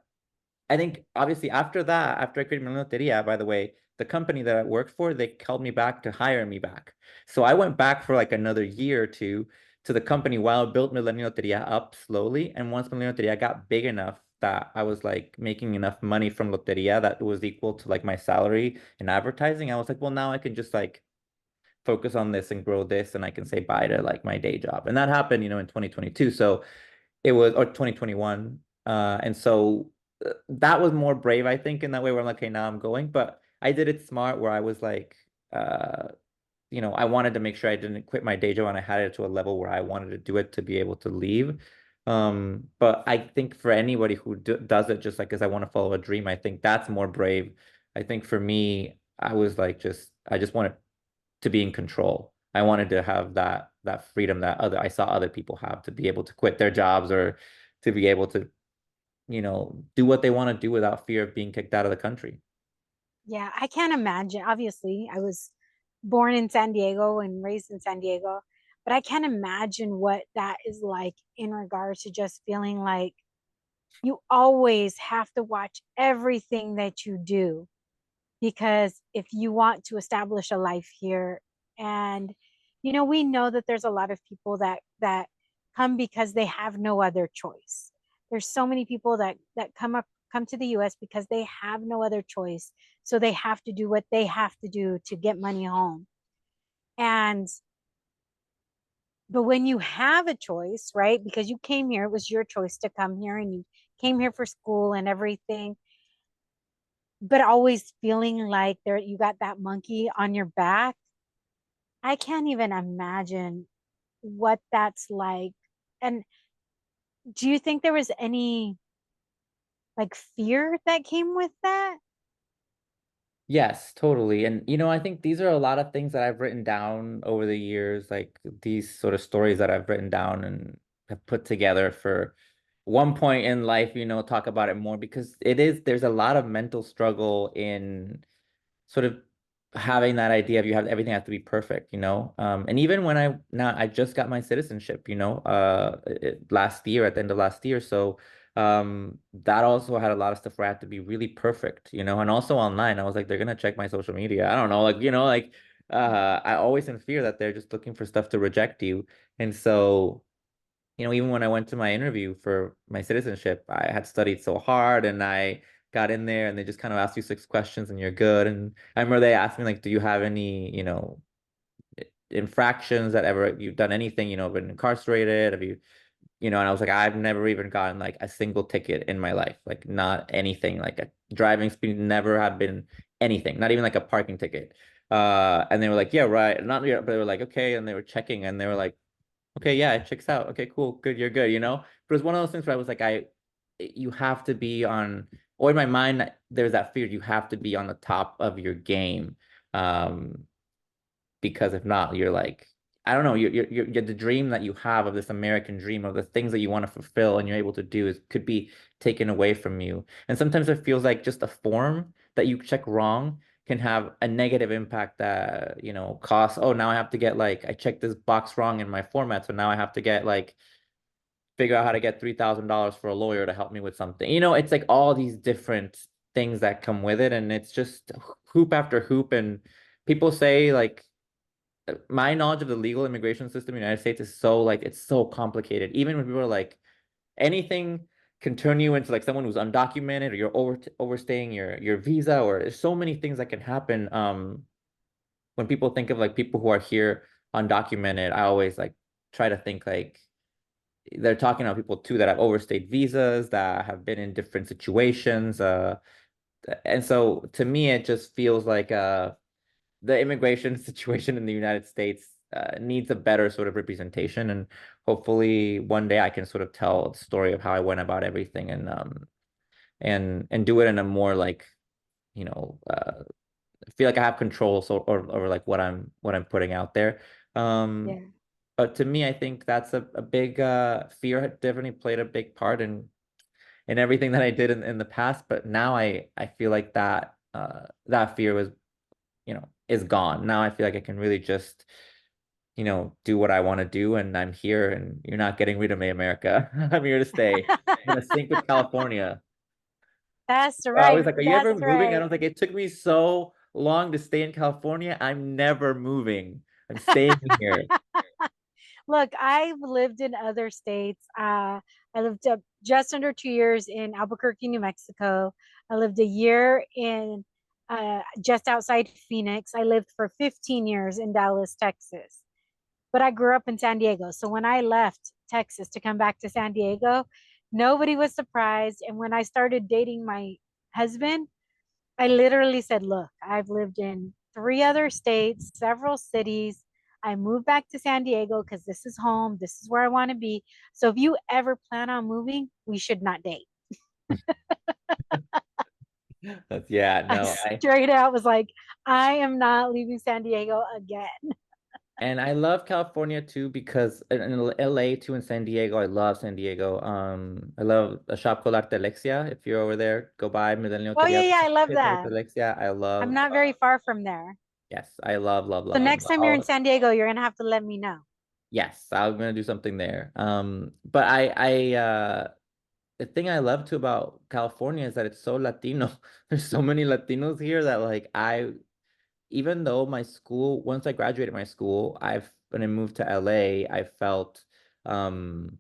I think obviously after that, after I created Millennial Lotería, by the way, the company that I worked for, they called me back to hire me back. So I went back for like another year or two to the company while I built Millennial Lotería up slowly. And once Millennial Lotería got big enough that I was like making enough money from Lotería that was equal to like my salary in advertising, I was like, well, now I can just like focus on this and grow this and I can say bye to like my day job. And that happened, you know, in 2022. So it was or 2021. And so that was more brave, I think, in that way where I'm like, okay, now I'm going. But I did it smart where I was like, you know, I wanted to make sure I didn't quit my day job and I had it to a level where I wanted to do it to be able to leave. But I think for anybody who does it just like as I want to follow a dream, I think that's more brave. I think for me, I was like I just wanted to be in control. I wanted to have that freedom that other I saw other people have to be able to quit their jobs or to be able to, you know, do what they want to do without fear of being kicked out of the country. Yeah, I can't imagine. Obviously, I was born in San Diego and raised in San Diego, but I can't imagine what that is like in regards to just feeling like you always have to watch everything that you do because if you want to establish a life here, and we know that there's a lot of people that come because they have no other choice. There's so many people that come to the US because they have no other choice, so they have to do what they have to do to get money home. And but when you have a choice, right, because you came here, it was your choice to come here, and you came here for school and everything, but always feeling like there you got that monkey on your back. I can't even imagine what that's like. And do you think there was any like fear that came with that? Yes, totally. And I think these are a lot of things that I've written down over the years, like these sort of stories that I've written down and have put together for one point in life, talk about it more because there's a lot of mental struggle in sort of having that idea of everything has to be perfect, and even when I just got my citizenship, last year, at the end of last year. So that also had a lot of stuff where I had to be really perfect, and also online I was like, they're gonna check my social media. I don't know, like, I always in fear that they're just looking for stuff to reject you. And so even when I went to my interview for my citizenship, I had studied so hard and I got in there and they just kind of asked you 6 questions and you're good. And I remember they asked me, like, do you have any, infractions that ever you've done anything, been incarcerated? Have you, and I was like, I've never even gotten like a single ticket in my life, like not anything, like a driving speed, never have been anything, not even like a parking ticket. And they were like, yeah, right. Not, yeah, but they were like, okay. And they were checking and they were like, okay, yeah, it checks out. Okay, cool, good, you're good, But it's one of those things where I was like, you have to be on, or in my mind, there's that fear you have to be on the top of your game. Um, because if not, you're like, I don't know, you're the dream that you have of this American dream of the things that you want to fulfill and you're able to do is could be taken away from you. And sometimes it feels like just a form that you check wrong can have a negative impact that, costs, oh, now I have to get like, I checked this box wrong in my format. So now I have to get like, figure out how to get $3,000 for a lawyer to help me with something. It's like all these different things that come with it. And it's just hoop after hoop. And people say like, my knowledge of the legal immigration system in the United States is so like it's so complicated. Even when people are like anything can turn you into like someone who's undocumented or you're overstaying your visa, or there's so many things that can happen. When people think of like people who are here undocumented, I always like try to think like they're talking about people too that have overstayed visas, that have been in different situations. And so to me, it just feels like the immigration situation in the United States needs a better sort of representation. And hopefully one day I can sort of tell the story of how I went about everything and do it in a more like, feel like I have control over like what I'm putting out there. Um, Yeah. but to me, I think that's a big fear definitely played a big part in everything that I did in the past. But now I feel like that fear was is gone. Now I feel like I can really just, do what I want to do, and I'm here, and you're not getting rid of me, America. I'm here to stay. I'm gonna sink with California. That's I was right. like, are you ever That's moving? I right. don't think it took me so long to stay in California. I'm never moving. I'm staying here. Look, I've lived in other states. I lived just under 2 years in Albuquerque, New Mexico. I lived a year in just outside Phoenix. I lived for 15 years in Dallas, Texas. But I grew up in San Diego. So when I left Texas to come back to San Diego, nobody was surprised. And when I started dating my husband, I literally said, look, I've lived in 3 other states, several cities. I moved back to San Diego because this is home. This is where I want to be. So if you ever plan on moving, we should not date. Yeah, I no, straight out was like, I am not leaving San Diego again. and I love California too because in LA too, in San Diego, I love San Diego. I love a shop called Arte Alexia. If you're over there, go by Millennial Oh, yeah, Lotería. yeah, I love Arte that. Alexia. I I'm love, not very far from there. yes, I love, love, So love next time you're in all. San Diego, you're gonna have to let me know. Yes, I'm gonna do something there. But I the thing I love too about California is that it's so Latino. There's so many Latinos here that like even though my school, once I graduated my school, when I moved to LA, I felt um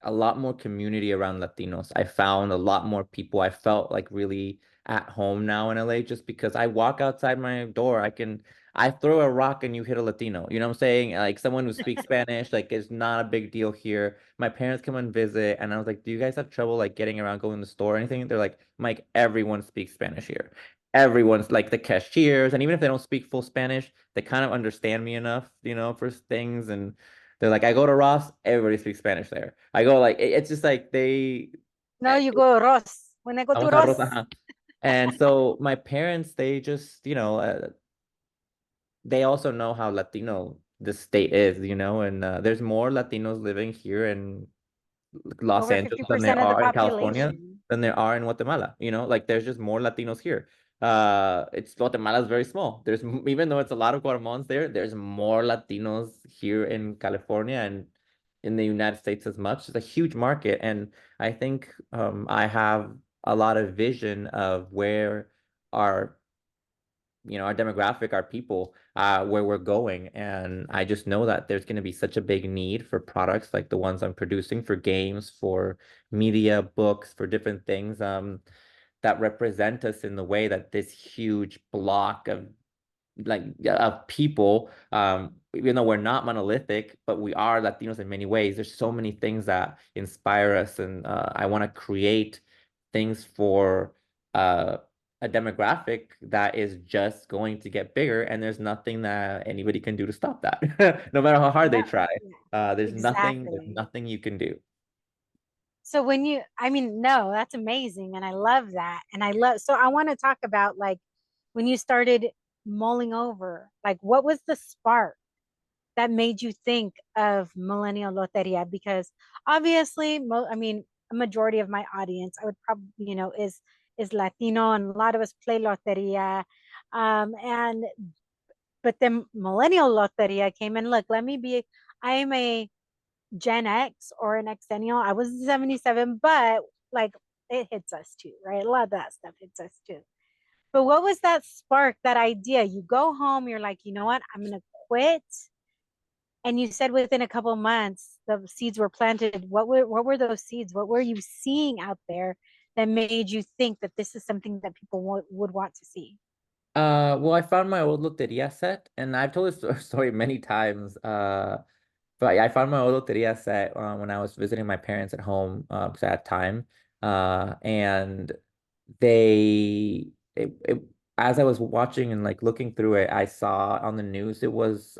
a lot more community around Latinos. I found a lot more people. I felt like really at home now in LA just because I walk outside my door. I throw a rock and you hit a Latino. You know what I'm saying? Like someone who speaks Spanish, like it's not a big deal here. My parents come and visit and I was like, "Do you guys have trouble like getting around, going to the store or anything?" They're like, "Mike, everyone speaks Spanish here. Everyone's like the cashiers, and even if they don't speak full Spanish, they kind of understand me enough, for things and they're like, I go to Ross, everybody speaks Spanish there. I go like, it's just like No, you go Ross. When I go to vamos a Ross, Ross, ajá. And so my parents, they just, they also know how Latino the state is, and there's more Latinos living here in Los over Angeles than there 50% of the are in California population. than there are in Guatemala. Like there's just more Latinos here. It's Guatemala is very small. Even though it's a lot of Guatemalans there, there's more Latinos here in California and in the United States as much. It's a huge market, and I think I have a lot of vision of where our our demographic, our people, where we're going. And I just know that there's going to be such a big need for products like the ones I'm producing for games, for media, books, for different things, that represent us in the way that this huge block of people, even though we're not monolithic, but we are Latinos in many ways. There's so many things that inspire us, and I want to create things for uh, a demographic that is just going to get bigger, and there's nothing that anybody can do to stop that. No matter how hard they No, try, yeah, there's exactly. nothing you can do. So I mean, no, that's amazing. And I love that. So I want to talk about like when you started mulling over, like what was the spark that made you think of Millennial Loteria? Because obviously, I mean, a majority of my audience, I would probably, is Latino, and a lot of us play Loteria. And but then Millennial Loteria came in. Look, I am a Gen X or an Xennial. I was 77, but like it hits us too, right? A lot of that stuff hits us too. But what was that spark, that idea? You go home, you're like, you know what? I'm gonna quit. And you said within a couple of months the seeds were planted. What were those seeds? What were you seeing out there that made you think that this is something that people would want to see? Well, I found my old Loteria set, and I've told this story many times. But yeah, I found my old Loteria set when I was visiting my parents at home because I had time. And as I was watching and like looking through it, I saw on the news it was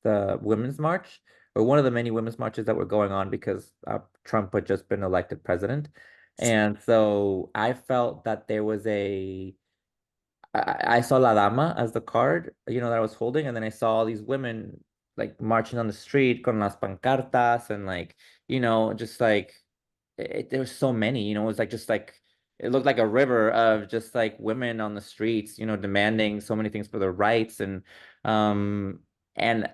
the Women's March, or one of the many women's marches that were going on because Trump had just been elected president. And so I felt that there was I saw La Dama as the card, that I was holding, and then I saw all these women like marching on the street con las pancartas and like, just like there was so many, it was like just like it looked like a river of just like women on the streets, demanding so many things for their rights um and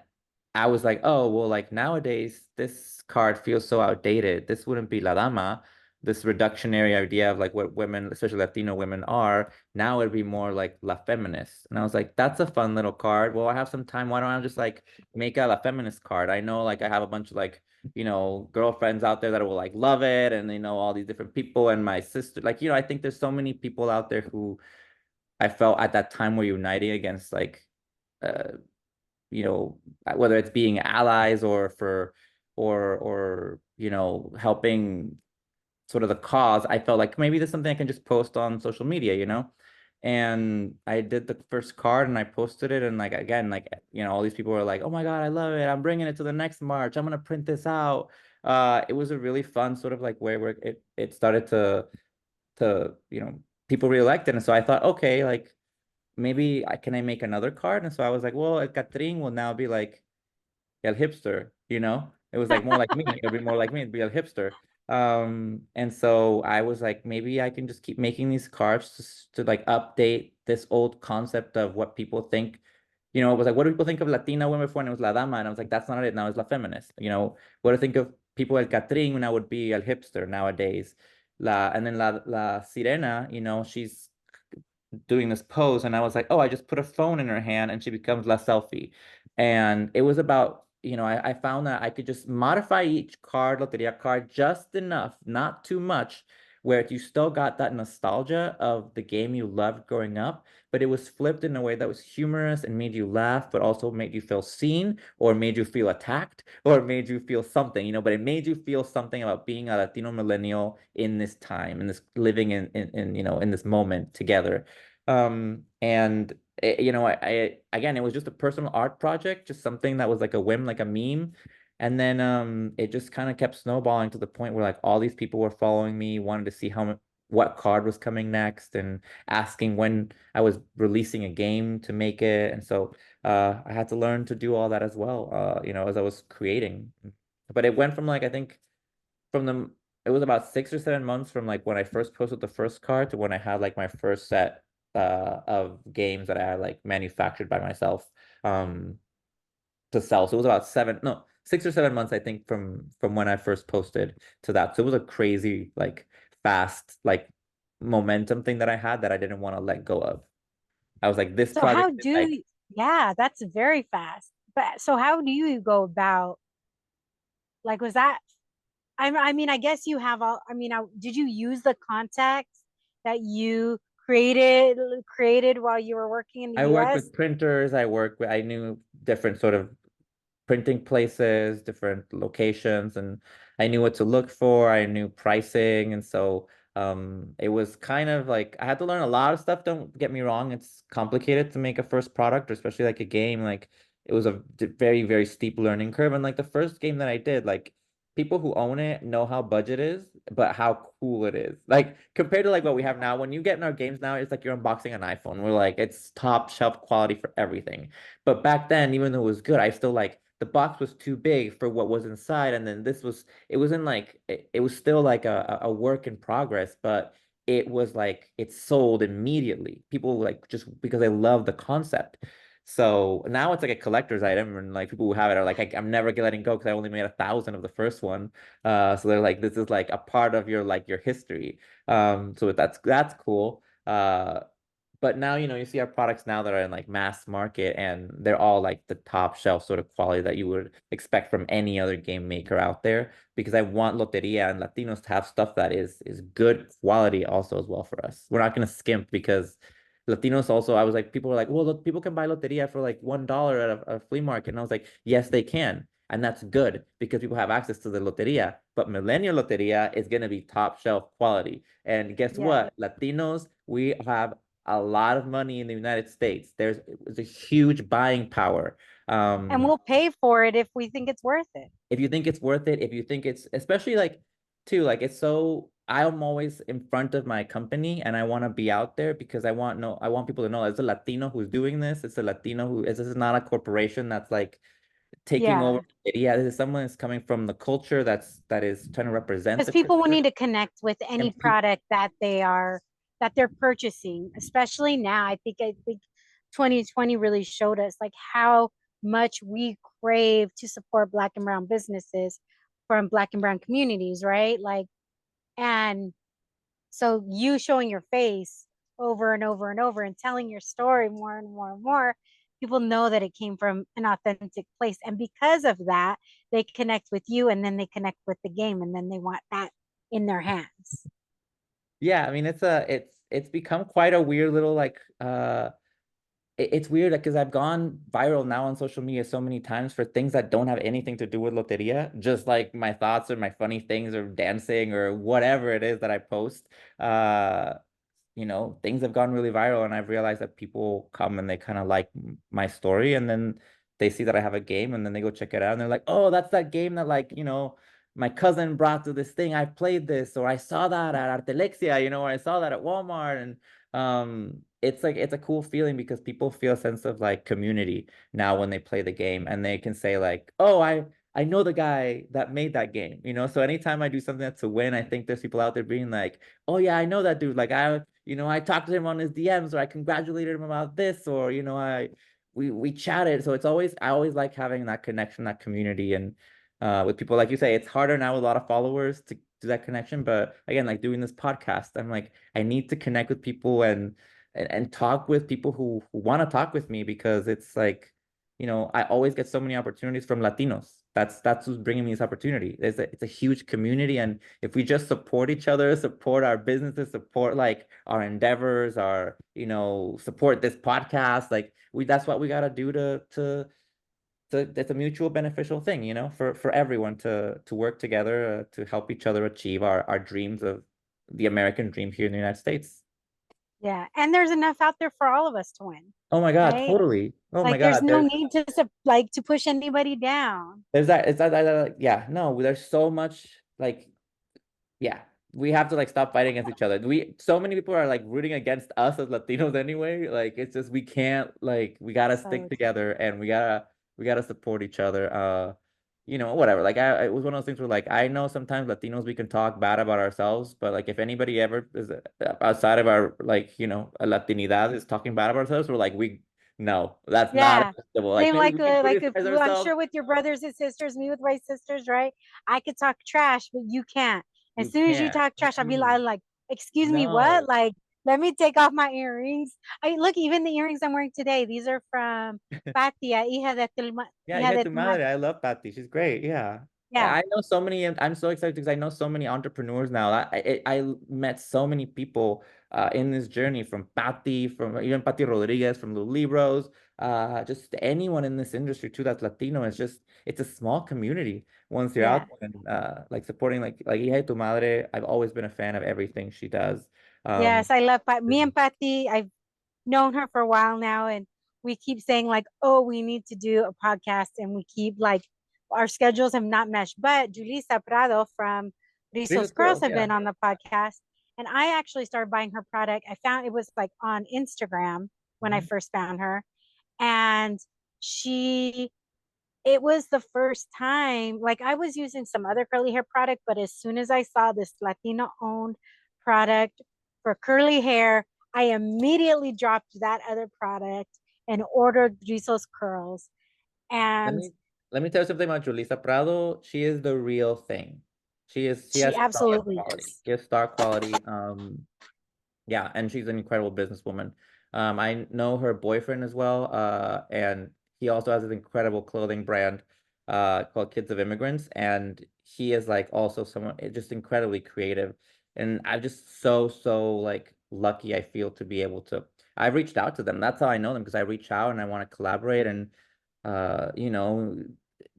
I was like, oh, well, like nowadays this card feels so outdated. This wouldn't be La Dama, this reductionary idea of like what women, especially Latino women are. Now it'd be more like La Feminist. And I was like, that's a fun little card. Well, I have some time. Why don't I just like make a La Feminist card? I know like I have a bunch of like, girlfriends out there that will like love it, and all these different people, and my sister, like, I think there's so many people out there who I felt at that time were uniting against like uh whether it's being allies or helping sort of the cause. I felt like maybe there's something I can just post on social media. And I did the first card and I posted it, and like again, like all these people were like, "Oh my God, I love it! I'm bringing it to the next March. I'm gonna print this out." It was a really fun sort of like way where it started to people really liked it, and so I thought, okay, like maybe can I make another card? And so I was like, well, El Catrín will now be like El Hipster. It was like more like me. It'll be more like me. It'd be El Hipster. And so I was like, maybe I can just keep making these cards to like update this old concept of what people think. It was like, what do people think of Latina women before? And it was La Dama. And I was like, that's not it. Now it's La Feminist. What do you think of people El Catrín now would be El Hipster nowadays. And then La Sirena, you know, she's doing this pose, and I was like, oh, I just put a phone in her hand and she becomes La Selfie. And it was about, you know, I found that I could just modify each card, Loteria card, just enough, not too much, where you still got that nostalgia of the game you loved growing up, but it was flipped in a way that was humorous and made you laugh, but also made you feel seen, or made you feel attacked, or made you feel something, you know, but it made you feel something about being a Latino millennial in this time, in this living in you know, in this moment together. And it, you know, I again, it was just a personal art project, just something that was like a whim, like a meme. And then it just kind of kept snowballing to the point where like all these people were following me, wanted to see what card was coming next, and asking when I was releasing a game to make it. And so I had to learn to do all that as well, you know, as I was creating. But it went from like, I think from the it was about 6 or 7 months from like when I first posted the first card to when I had like my first set of games that I had like manufactured by myself to sell. So it was about 6 or 7 months, I think, from when I first posted to that. So it was a crazy, like fast, like momentum thing that I had that I didn't want to let go of. I was like, this So how project is do like, you, yeah, that's very fast. But so how do you go about, like, was that, I mean, I guess you have all, I mean, did you use the contacts that you created while you were working in the I worked US? with printers, I knew different sort of printing places, different locations, and I knew what to look for. I knew pricing, and so it was kind of like I had to learn a lot of stuff. Don't get me wrong, it's complicated to make a first product, or especially like a game. Like it was a very, very steep learning curve. And like the first game that I did, like people who own it know how budget is, but how cool it is. Like compared to like what we have now, when you get in our games now, it's like you're unboxing an iPhone. We're like, it's top shelf quality for everything. But back then, even though it was good, I still like the box was too big for what was inside. And then it wasn't like, it was still like a work in progress, but it was like, it sold immediately. People like, just because they love the concept. So now it's like a collector's item, and like people who have it are like, I'm never letting go because I only made 1,000 of the first one. So they're like, this is like a part of your history. So that's cool. But now, you know, you see our products now that are in like mass market, and they're all like the top shelf sort of quality that you would expect from any other game maker out there, because I want Loteria and Latinos to have stuff that is good quality also as well for us. We're not going to skimp, because Latinos also, I was like, people were like, well, look, people can buy Loteria for like $1 at a flea market. And I was like, yes, they can. And that's good because people have access to the Loteria. But Millennial Loteria is going to be top shelf quality. And guess Yeah. what? Latinos, we have a lot of money in the United States. There's a huge buying power. And Um, we'll pay for it if we think it's worth it. if you think it's worth it, if you think it's, especially like too, like it's so, I'm always in front of my company, and I want to be out there because I want people to know it's a Latino who's doing this. It's a Latino this is not a corporation that's like taking over. Yeah. Yeah, this is someone that's coming from the culture that is trying to represent Because the people will culture. need to connect with any And people, product that they're purchasing, especially now. I think 2020 really showed us like how much we crave to support Black and brown businesses from Black and brown communities, right? Like, and so you showing your face over and over and over and telling your story more and more and more, people know that it came from an authentic place. And because of that, they connect with you, and then they connect with the game, and then they want that in their hands. yeah, I mean, it's become quite a weird little like it's weird because I've gone viral now on social media so many times for things that don't have anything to do with Loteria, just like my thoughts or my funny things or dancing or whatever it is that I post. Uh, you know, things have gone really viral, and I've realized that people come and they kind of like my story, and then they see that I have a game, and then they go check it out, and they're like, oh, that's that game that, like, you know, my cousin brought to this thing. I played this, or I saw that at Artelexia, you know, or I saw that at Walmart. And it's like, it's a cool feeling because people feel a sense of like community now when they play the game, and they can say like, oh, I know the guy that made that game, you know? So anytime I do something that's a win, I think there's people out there being like, oh yeah, I know that dude. Like you know, I talked to him on his DMs, or I congratulated him about this, or, you know, we chatted. So it's always, I always like having that connection, that community. And with people. Like you say, it's harder now with a lot of followers to do that connection. But again, like doing this podcast, I'm like, I need to connect with people and talk with people who want to talk with me, because it's like, I always get so many opportunities from Latinos. That's who's bringing me this opportunity. It's a huge community, and if we just support each other, support our businesses, support like our endeavors, our support this podcast, like that's what we gotta do to it's a mutual beneficial thing, for everyone to work together, to help each other achieve our dreams of the American dream here in the United States. Yeah. And there's enough out there for all of us to win, Oh my God, right? totally. Oh my Like there's God, no need to like to push anybody down. there's that. It's that, yeah, no, there's so much, like, yeah, we have to like stop fighting against each other. So many people are like rooting against us as Latinos anyway. Like it's just we can't, like, we gotta stick So together, and we gotta support each other. Whatever. Like it was one of those things where like I know sometimes Latinos we can talk bad about ourselves, but like if anybody ever is outside of our like Latinidad is talking bad about ourselves, we're like no, that's not yeah. acceptable. Like Same maybe we can like if, criticize well, I'm ourselves. sure with your brothers and sisters, me with my sisters, right? I could talk trash, but you can't. As You soon as you can't. talk trash, Mm-mm. like, excuse me, what? No. Like, let me take off my earrings. I look, even the earrings I'm wearing today, these are from Patia, Yeah, hija hija de de tu tu madre. madre. I love Patty. She's great. Yeah. Yeah. I know so many, I'm so excited because I know so many entrepreneurs now. I met so many people in this journey, from Patty, from even Patty Rodriguez, from the Libros, just anyone in this industry too that's Latino. It's a small community once you're Yeah. out there, and like supporting like hija de tu madre. I've always been a fan of everything she does. Um, Yes, I love me and Patty. I've known her for a while now, and we keep saying like, oh, we need to do a podcast, and we keep like our schedules have not meshed. But Julissa Prado from Rizos Rizos Girls Girls, have yeah. been on the podcast, and I actually started buying her product. I found it was like on Instagram when I Mhm. first found her, and she it was the first time, like I was using some other curly hair product, but as soon as I saw this Latino owned product for curly hair, I immediately dropped that other product and ordered Rizos curls. Let And me let me tell you something about Julissa Prado. She is the real thing. She she has star absolutely quality. is. She has star quality. Yeah, and she's an incredible businesswoman. I know her boyfriend as well, and he also has an incredible clothing brand, called Kids of Immigrants, and he is like also someone just incredibly creative, and I'm just so like lucky I feel to be able to. I've reached out to them. That's how I know them, because I reach out and I want to collaborate and, uh, you know,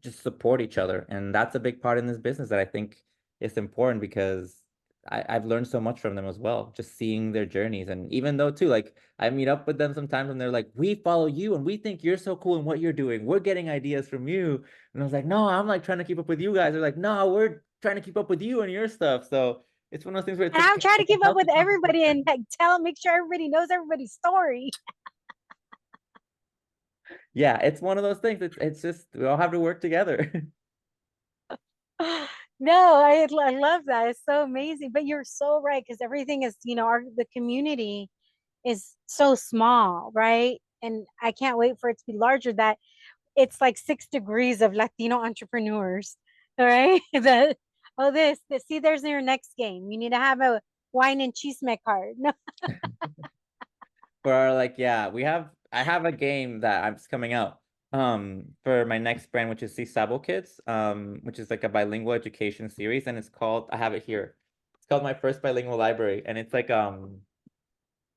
just support each other, and that's a big part in this business that I think is important, because I've learned so much from them as well, just seeing their journeys. And even though too, like I meet up with them sometimes and they're like, we follow you and we think you're so cool in what you're doing. We're getting ideas from you. And I was like, no, I'm like trying to keep up with you guys. They're like, no, we're trying to keep up with you and your stuff. So it's one of those things where And I'm trying to it's a keep up with healthy everybody and competition. like make sure everybody knows everybody's story. Yeah, it's one of those things. It's just we all have to work together. No, I love that. It's so amazing. But you're so right, because everything is, the community is so small, right? And I can't wait for it to be larger. That it's like 6 degrees of Latino entrepreneurs, all right? See, there's your next game. You need to have a wine and chisme card. No, For our, like, yeah, I have a game that I'm coming out for my next brand, which is C Sabo Kids, which is like a bilingual education series, and it's called, I have it here, it's called My First Bilingual Library, and it's like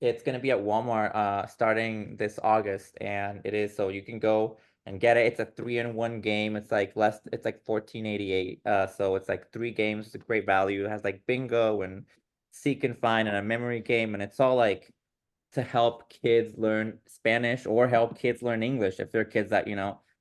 it's gonna be at Walmart starting this August, and it is, so you can go and get it. It's a 3-in-1 game. It's like 14.88. So it's like 3 games. It's a great value. It has like bingo and seek and find and a memory game, and it's all like to help kids learn Spanish or help kids learn English if they're kids that,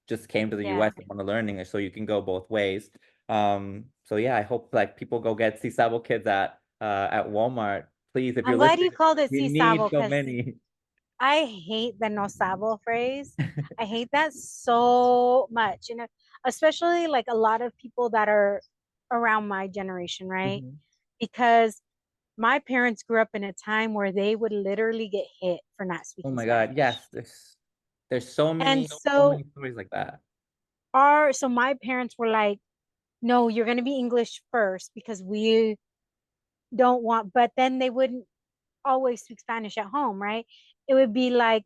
just came to the yeah. US and want to learn English. So you can go both ways. So yeah, I hope like people go get Sisabo Kids at Walmart. Please, if you're I'm glad you listening, called it we si need sabo so because many. I hate the no sabo phrase. I hate that so much. Especially like a lot of people that are around my generation, right? Mhm. Because my parents grew up in a time where they would literally get hit for not Oh speaking my God. Spanish. Yes, there's so And many so stories like that. so my parents were like, no, you're going to be English first because we don't want, but then they wouldn't always speak Spanish at home, right? It would be like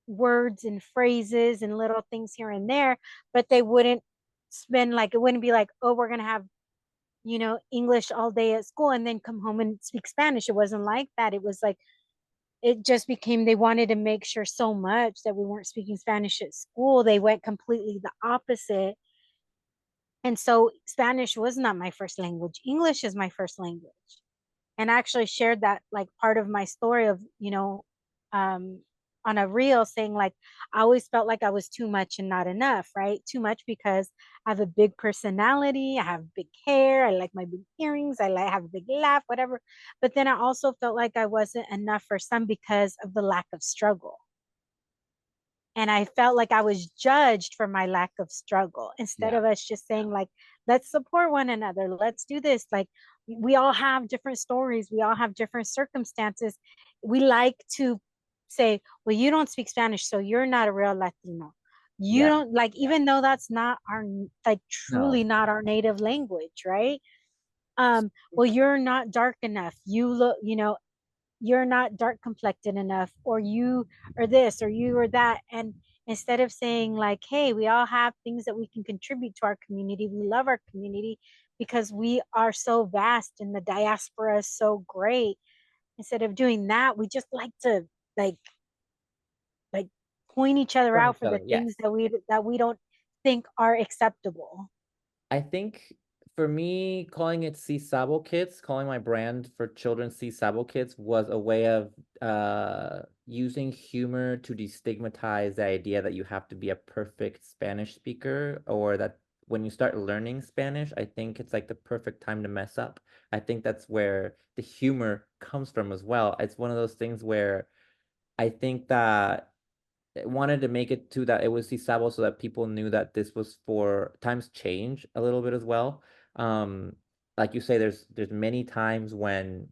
words and phrases and little things here and there, but they wouldn't spend like, it wouldn't be like, oh, we're going to have, English all day at school and then come home and speak Spanish. It wasn't like that. It was like, it just became, they wanted to make sure so much that we weren't speaking Spanish at school. They went completely the opposite. And so Spanish was not my first language. English is my first language. And I actually shared that like part of my story of, um, on a reel saying like, I always felt like I was too much and not enough, right? Too much because I have a big personality, I have big hair, I like my big earrings, I like have a big laugh, whatever. But then I also felt like I wasn't enough for some because of the lack of struggle. And I felt like I was judged for my lack of struggle instead Yeah. of us just saying like, let's support one another, let's do this. Like, we all have different stories, we all have different circumstances. We like to say, well, you don't speak Spanish, so you're not a real Latino. You Yeah. don't, like, even though that's not our, like, truly No. not our native language, right? Well, you're not dark enough, you look, you're not dark complected enough, or you or this or you or that. And instead of saying like, hey, we all have things that we can contribute to our community, we love our community because we are so vast and the diaspora is so great, instead of doing that, we just like to like like point each other From out each for the other. Yes. things that we don't think are acceptable. I think for me, calling it Si Sabo Kids, calling my brand for children Si Sabo Kids was a way of using humor to destigmatize the idea that you have to be a perfect Spanish speaker, or that when you start learning Spanish, I think it's like the perfect time to mess up. I think that's where the humor comes from as well. It's one of those things where I think that wanted to make it to that it was Sisabo so that people knew that this was for times change a little bit as well. Um, like you say, there's many times when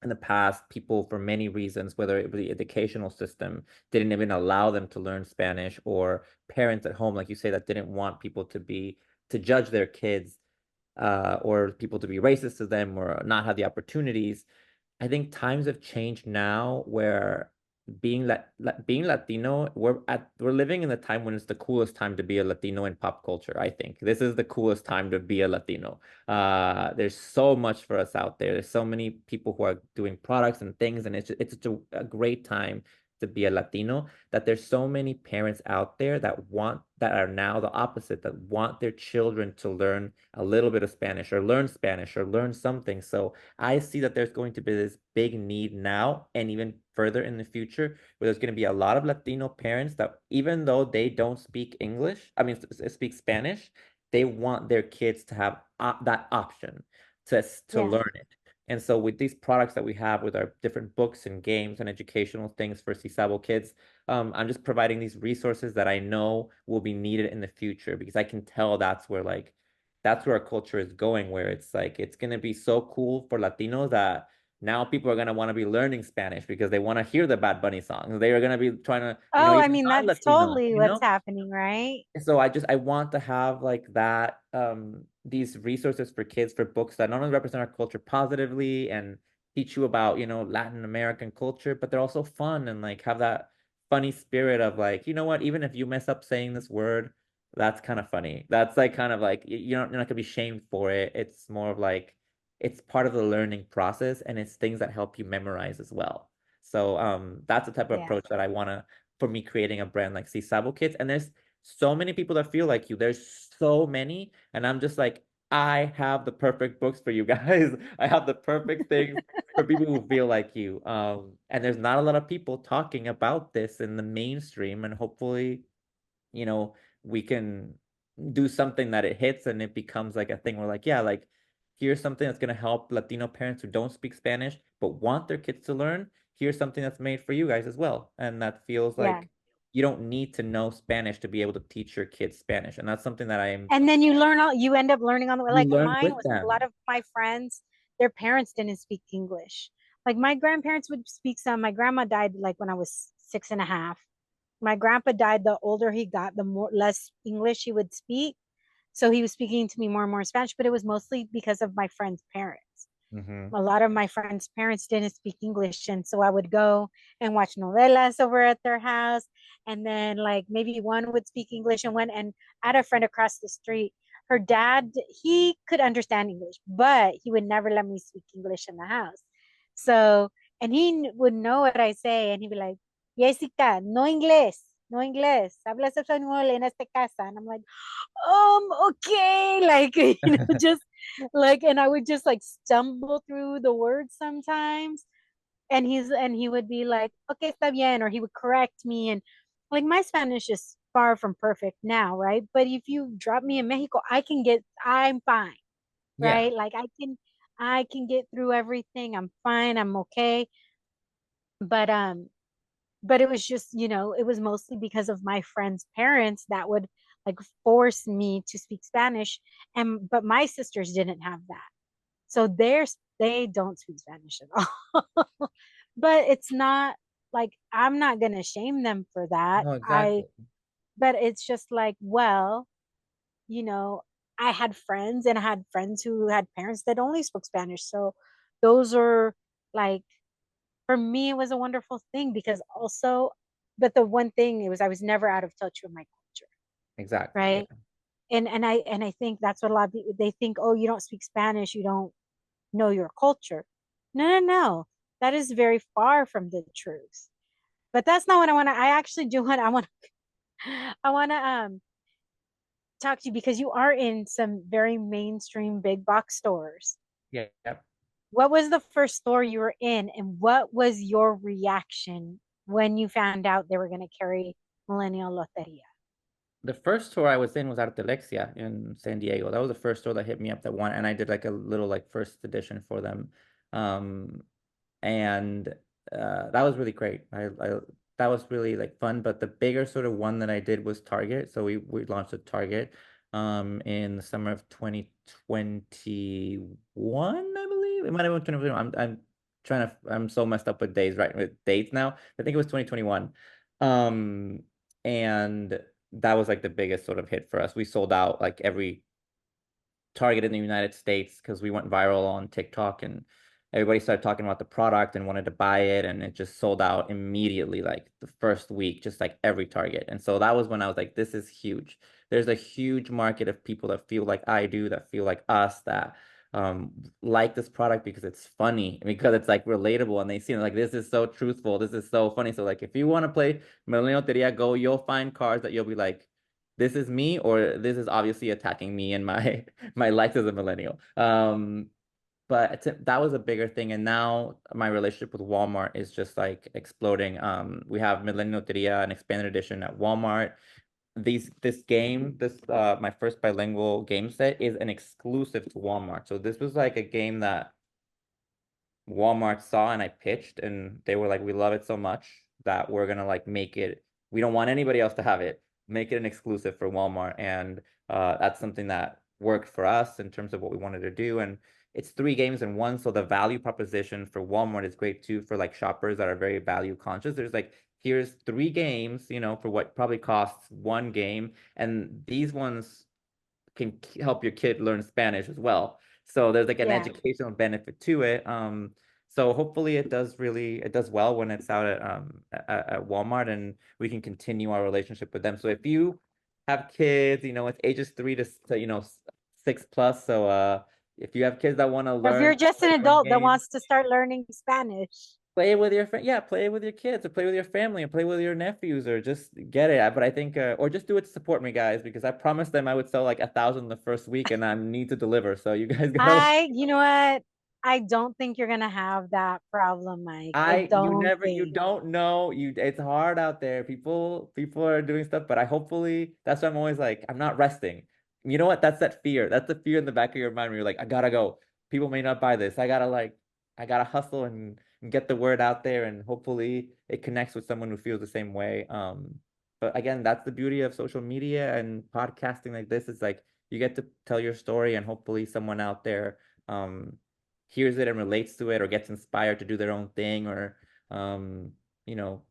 in the past people for many reasons, whether it was the educational system didn't even allow them to learn Spanish, or parents at home, like you say, that didn't want people to judge their kids, or people to be racist to them or not have the opportunities. I think times have changed now where being Latino, we're living in the time when it's the coolest time to be a Latino in pop culture. I think this is the coolest time to be a Latino. There's so much for us out there. There's so many people who are doing products and things, and it's just a great time to be a Latino, that there's so many parents out there that are now the opposite, that want their children to learn a little bit of Spanish or learn something. So I see that there's going to be this big need now and even further in the future, where there's going to be a lot of Latino parents that even though they don't speak English, I mean, speak Spanish, they want their kids to have that option to Yeah. learn it. And so with these products that we have with our different books and games and educational things for Sisabo kids, I'm just providing these resources that I know will be needed in the future, because I can tell that's where our culture is going, where it's like it's gonna be so cool for Latinos that now people are gonna want to be learning Spanish because they want to hear the Bad Bunny songs. They are gonna be trying to, Oh, I even mean, that's non-Latinos, totally what's happening, right? so I want to have like that these resources for kids, for books that not only represent our culture positively and teach you about, Latin American culture, but they're also fun and like have that funny spirit of like, you know what, even if you mess up saying this word, that's kind of funny. That's like kind of like you're not gonna be shamed for it. It's more of like it's part of the learning process, and it's things that help you memorize as well. So that's the type of Yeah. approach that I wanna for me creating a brand like Sisabo Kids. And there's so many people that feel like you. There's so many. And I'm just like, I have the perfect books for you guys. I have the perfect things for people who feel like you. And there's not a lot of people talking about this in the mainstream. And hopefully, you know, we can do something that it hits and it becomes like a thing where like, yeah, like here's something that's gonna help Latino parents who don't speak Spanish but want their kids to learn. Here's something that's made for you guys as well. And that feels Yeah. like you don't need to know Spanish to be able to teach your kids Spanish. And that's something that And then you end up learning on the way. you Like learn mine with was a lot them. of my friends, their parents didn't speak English. Like my grandparents would speak some. My grandma died like when I was 6.5. My grandpa died the older he got, the more less English he would speak. So he was speaking to me more and more in Spanish, but it was mostly because of my friend's parents. Mm-hmm. A lot of my friends' parents didn't speak English, and so I would go and watch novelas over at their house, and then like maybe one would speak English and one. And I had a friend across the street. Her dad, he could understand English, but he would never let me speak English in the house. So, and he would know what I say, and he'd be like, Jessica, no inglés, no inglés, hablas español en esta casa. And I'm like, okay, like, just like, and I would just like stumble through the words sometimes. And he would be like, okay, está bien, or he would correct me. And like my Spanish is far from perfect now, right? But if you drop me in Mexico, I'm fine, Yeah. right? Like I can get through everything. I'm fine. I'm okay. But but it was just, it was mostly because of my friends' parents that would like force me to speak Spanish. And but my sisters didn't have that. So they don't speak Spanish at all. But it's not like I'm not gonna shame them for that. No, I exactly. But it's just like, well, you know, I had friends and I had friends who had parents that only spoke Spanish. So those are like, for me it was a wonderful thing because also, but the one thing it was I was never out of touch with my culture, Exactly. Yeah. right? And I think that's what a lot of people, they think, oh, you don't speak Spanish, you don't know your culture. No, no, no. That is very far from the truth. But that's not what I want to. I actually do want. I want to talk to you because you are in some very mainstream big box stores. Yeah. Yeah. What was the first store you were in, and what was your reaction when you found out they were going to carry Millennial Loteria? The first tour I was in was at Alexia in San Diego. That was the first tour that hit me up that one, and I did like a little like first edition for them. Um, and that was really great. I that was really like fun. But the bigger sort of one that I did was Target. So we launched at Target in the summer of 2021, I believe. It might have been 2021. I'm so messed up with days, right? With dates now. I think it was 2021. Um, and that was like the biggest sort of hit for us. We sold out like every Target in the United States because we went viral on TikTok and everybody started talking about the product and wanted to buy it, and it just sold out immediately, like the first week, just like every Target. And so that was when I was like, this is huge. There's a huge market of people that feel like I do, that feel like us, that um like this product because it's funny, because it's like relatable, and they see like this is so truthful, this is so funny. So like if you want to play Millennial Loteria, go, you'll find cards that you'll be like, this is me, or this is obviously attacking me and my my likes as a millennial. But that was a bigger thing, and now my relationship with Walmart is just like exploding. We have Millennial Loteria, an expanded edition at Walmart. This my first bilingual game set is an exclusive to Walmart. So this was like a game that Walmart saw and I pitched, and they were like, we love it so much that we're gonna like make it, we don't want anybody else to have it, make it an exclusive for Walmart. And that's something that worked for us in terms of what we wanted to do. And it's 3 games in one, so the value proposition for Walmart is great too, for like shoppers that are very value conscious. There's like, here's 3 games, for what probably costs 1 game, and these ones can help your kid learn Spanish as well. So there's like an Yeah. educational benefit to it. So hopefully it does well when it's out at Walmart, and we can continue our relationship with them. So if you have kids, it's ages 6 plus. So if you have kids that want to If you're learn just an some adult that games, wants to start learning Spanish, play it with your friend. Yeah, play it with your kids, or play with your family, and play with your nephews, or just get it. But I think, or just do it to support me, guys, because I promised them I would sell like 1,000 the first week, and I need to deliver. So you guys gotta. you know what? I don't think you're gonna have that problem, Mike. I don't You think. don't know. It's hard out there. People are doing stuff, but I hopefully, that's why I'm always like, I'm not resting. You know what? That's that fear. That's the fear in the back of your mind where you're like, I gotta go. People may not buy this. I gotta hustle and get the word out there, and hopefully it connects with someone who feels the same way. But again, that's the beauty of social media and podcasting like this. It's like you get to tell your story, and hopefully someone out there um hears it and relates to it, or gets inspired to do their own thing, or um you know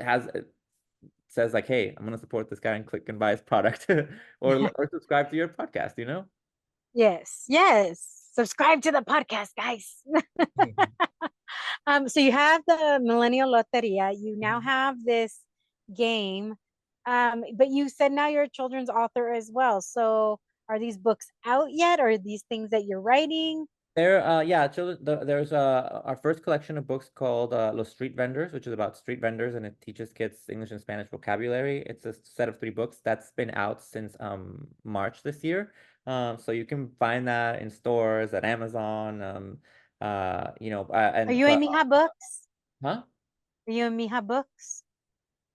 has says like, hey, I'm gonna support this guy and click and buy his product or subscribe to your podcast, you know? Yes, yes. Subscribe to the podcast, guys. So you have the Millennial Loteria. You now have this game. But you said now you're a children's author as well. So are these books out yet, or are these things that you're writing? Yeah, children, there's our first collection of books called Los Street Vendors, which is about street vendors and it teaches kids English and Spanish vocabulary. It's a set of 3 books that's been out since March this year. So you can find that in stores at Amazon, Are and you in Mija Books? huh? Are you in Mija Books?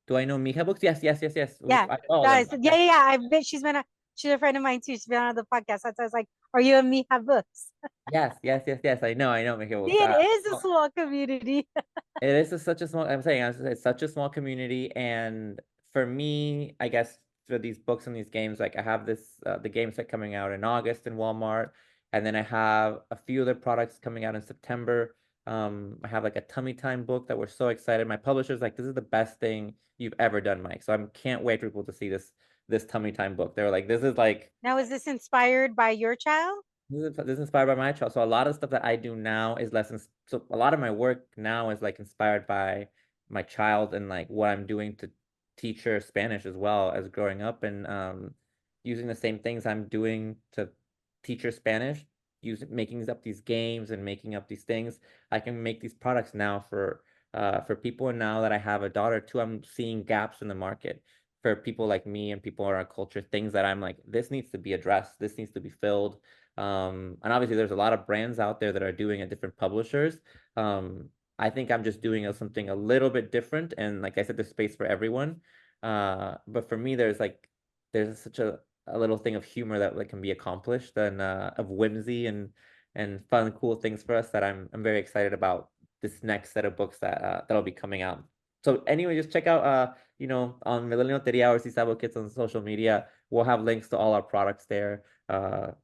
Do I know Mija books? Yes, yes, yes, yes. Yeah. I know all them. Guys, yeah. I bet she's a friend of mine too. She's been on the podcast. So I was like, are you in Mija Books? Yes, yes, yes, yes. I know Mija See, books. it is a small community. It is such a small, I'm saying, it's such a small community. And for me, I guess for these books and these games, like I have the game set coming out in August in Walmart. And then I have a few other products coming out in September. I have like a tummy time book that we're so excited. My publisher's like, this is the best thing you've ever done, Mike. So I can't wait for people to see this tummy time book. They were like, this is like, Now, is this inspired by your child? this is inspired by my child. So a lot of stuff that I do now is lessons. So a lot of my work now is like inspired by my child and like what I'm doing to teach her Spanish as well as growing up and using the same things I'm doing to teach her Spanish, making up these games and making up these things. I can make these products now for people. And now that I have a daughter too, I'm seeing gaps in the market for people like me and people in our culture, things that I'm like, this needs to be addressed, this needs to be filled. And obviously there's a lot of brands out there that are doing it, different publishers. I think I'm just doing something a little bit different. And like I said, there's space for everyone. But for me, there's such a little thing of humor that like can be accomplished and of whimsy and fun, cool things for us that I'm very excited about this next set of books that'll be coming out. So anyway, just check out on Millennial Lotería or Sisabo Kids on social media. We'll have links to all our products there.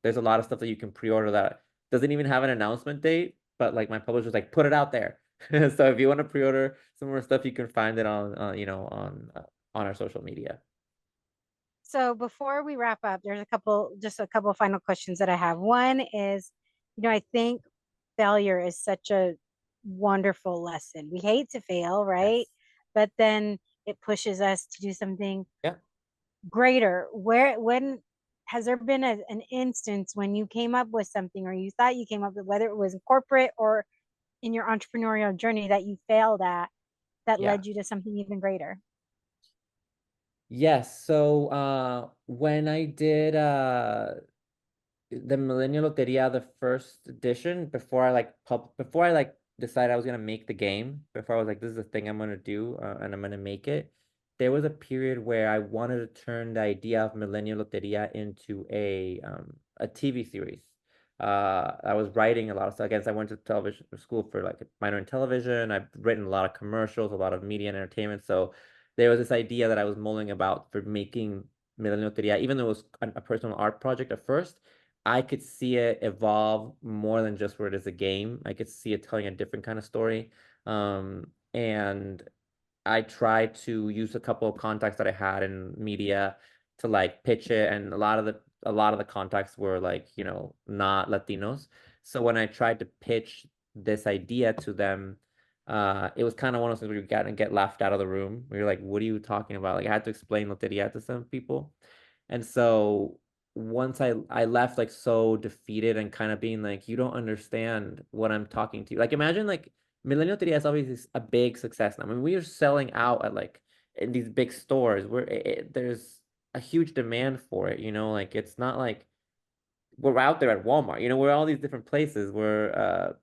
There's a lot of stuff that you can pre-order that doesn't even have an announcement date, but like my publisher's like, put it out there. So if you want to pre-order some more stuff, you can find it on on our social media. So before we wrap up, there's just a couple of final questions that I have. One is, I think failure is such a wonderful lesson. We hate to fail, right? Yes. But then it pushes us to do something Yeah. greater. When has there been an instance when you came up with something or you thought you came up with, whether it was in corporate or in your entrepreneurial journey, that you failed at that Yeah. led you to something even greater? Yes. So when I did the Millennial Loteria, the first edition, before I like decided I was gonna make the game, before I was like, this is the thing I'm gonna do, and I'm gonna make it. There was a period where I wanted to turn the idea of Millennial Loteria into a TV series. I was writing a lot of stuff. Again, I went to television school for like a minor in television. I've written a lot of commercials, a lot of media and entertainment. So there was this idea that I was mulling about for making Millennial Loteria, even though it was a personal art project at first. I could see it evolve more than just where it is a game. I could see it telling a different kind of story. And I tried to use a couple of contacts that I had in media to like pitch it, and a lot of the contacts were like, not Latinos. So when I tried to pitch this idea to them, it was kind of one of those things where you get laughed out of the room. Where you're like, what are you talking about? Like I had to explain Loteria to some people. And so once I left like so defeated and kind of being like, you don't understand what I'm talking to you. Like imagine like Millennial Lotería is obviously a big success now. I mean, we are selling out at like in these big stores where there's a huge demand for it, like it's not like we're out there at Walmart, we're all these different places. We're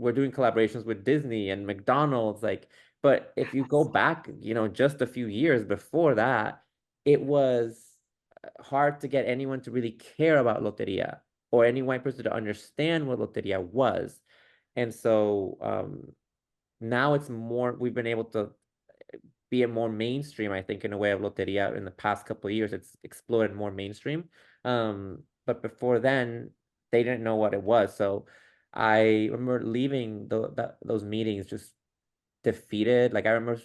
doing collaborations with Disney and McDonald's, like, but if you go back, just a few years before that, it was hard to get anyone to really care about Loteria or any white person to understand what Loteria was. And so now we've been able to be a more mainstream, I think, in a way of Loteria in the past couple of years. It's exploded more mainstream. But before then, they didn't know what it was. So I remember leaving those meetings just defeated. Like I remember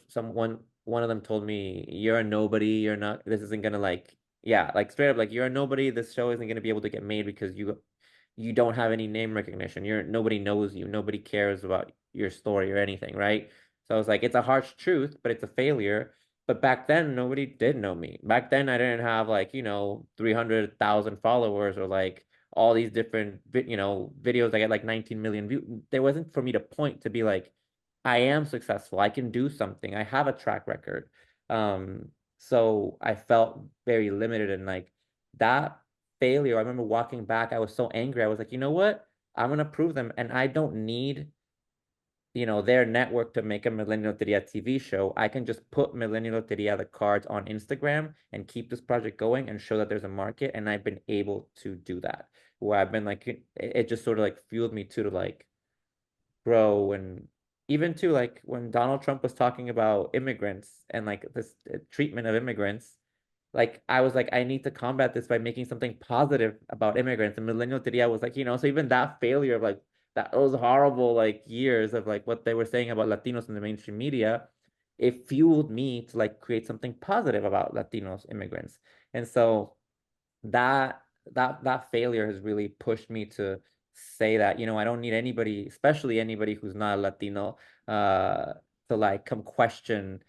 one of them told me, "You're a nobody. You're not. This isn't gonna like, yeah, like straight up, like you're a nobody. This show isn't gonna be able to get made because you don't have any name recognition. Nobody knows you. Nobody cares about your story or anything, right?" So I was like, it's a harsh truth, but it's a failure. But back then, nobody did know me. Back then, I didn't have like, 300,000 followers or like all these different, videos. I get like 19 million views. There wasn't for me to point to be like, I am successful. I can do something. I have a track record. So I felt very limited and like that failure. I remember walking back, I was so angry. I was like, you know what? I'm gonna prove them, and I don't need, their network to make a Millennial Loteria TV show. I can just put Millennial Loteria the cards on Instagram and keep this project going and show that there's a market. And I've been able to do that. Where I've been like, it just sort of like fueled me to like grow. And even to like when Donald Trump was talking about immigrants and like this treatment of immigrants, like I was like, I need to combat this by making something positive about immigrants. And Millennial Loteria was like, so even that failure of like that those horrible like years of like what they were saying about Latinos in the mainstream media, it fueled me to like create something positive about Latinos immigrants. And so that failure has really pushed me to say that, I don't need anybody, especially anybody who's not Latino, to like come question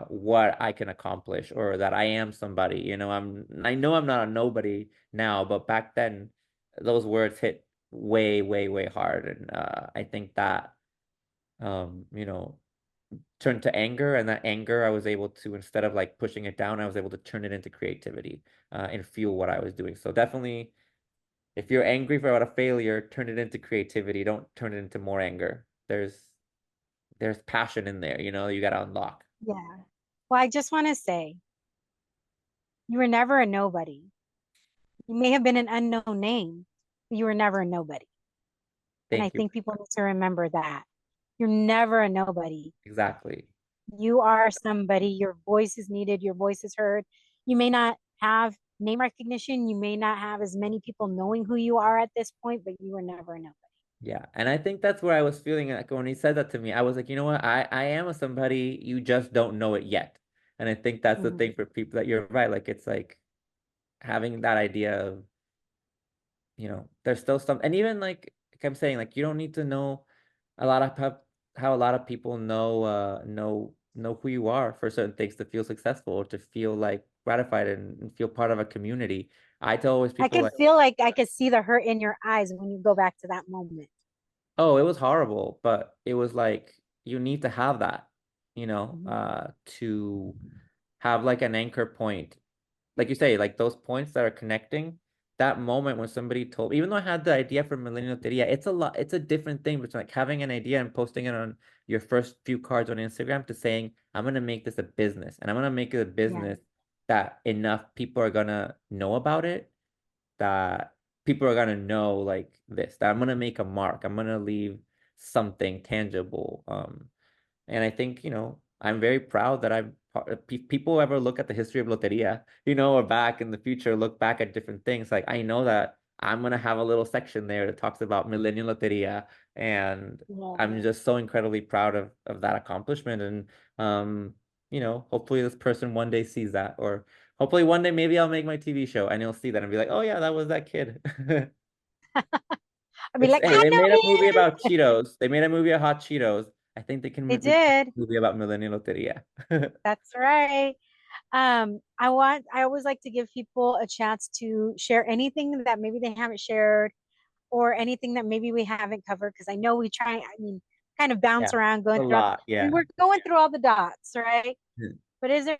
what I can accomplish or that I am somebody. I know I'm not a nobody now, but back then those words hit way, way, way hard. And I think that you know, turned to anger, and that anger I was able to, instead of like pushing it down, I was able to turn it into creativity and fuel what I was doing. So definitely, if you're angry for about a failure, turn it into creativity. Don't turn it into more anger. There's passion in there, you got to unlock. Yeah. Well, I just want to say you were never a nobody. You may have been an unknown name, but you were never a nobody. And I Thank you. think people need to remember that. You're never a nobody. Exactly. You are somebody. Your voice is needed. Your voice is heard. You may not have name recognition. You may not have as many people knowing who you are at this point, but you were never a nobody. Yeah. And I think that's where I was feeling like when he said that to me, I was like, you know what? I am a somebody, you just don't know it yet. And I think that's the Mhm. thing for people, that you're right. Like it's like having that idea of, there's still some, and even like I'm saying, like you don't need to know a lot of how a lot of people know who you are for certain things to feel successful or to feel like gratified and feel part of a community. I tell always I people could like, feel like I could see the hurt in your eyes when you go back to that moment. oh, it was horrible, but it was like you need to have that, Mhm. to have like an anchor point, like you say, like those points that are connecting. That moment when somebody told, even though I had the idea for Millennial Loteria, it's a different thing between like having an idea and posting it on your first few cards on Instagram to saying, I'm gonna make this a business and I'm gonna make it a Yeah. business that enough people are gonna know about it, that people are gonna know like this, that I'm gonna make a mark, I'm gonna leave something tangible. And I think, I'm very proud that people ever look at the history of Loteria, or back in the future, look back at different things. Like I know that I'm gonna have a little section there that talks about Millennial Loteria, and I'm Yeah. just so incredibly proud of that accomplishment. And hopefully this person one day sees that, or hopefully one day maybe I'll make my TV show and you'll see that and be like, oh yeah, that was that kid. I'd be It's like, hey, I they made a movie know him. about Cheetos. They made a movie about hot Cheetos. I think they can They make a did. movie about Millennial Loteria. That's right. I always like to give people a chance to share anything that maybe they haven't shared or anything that maybe we haven't covered because I know we try, I mean, kind of bounce Yeah, around a going throughout. lot. I mean, Yeah. we're going through all the dots, right? Hmm. But is there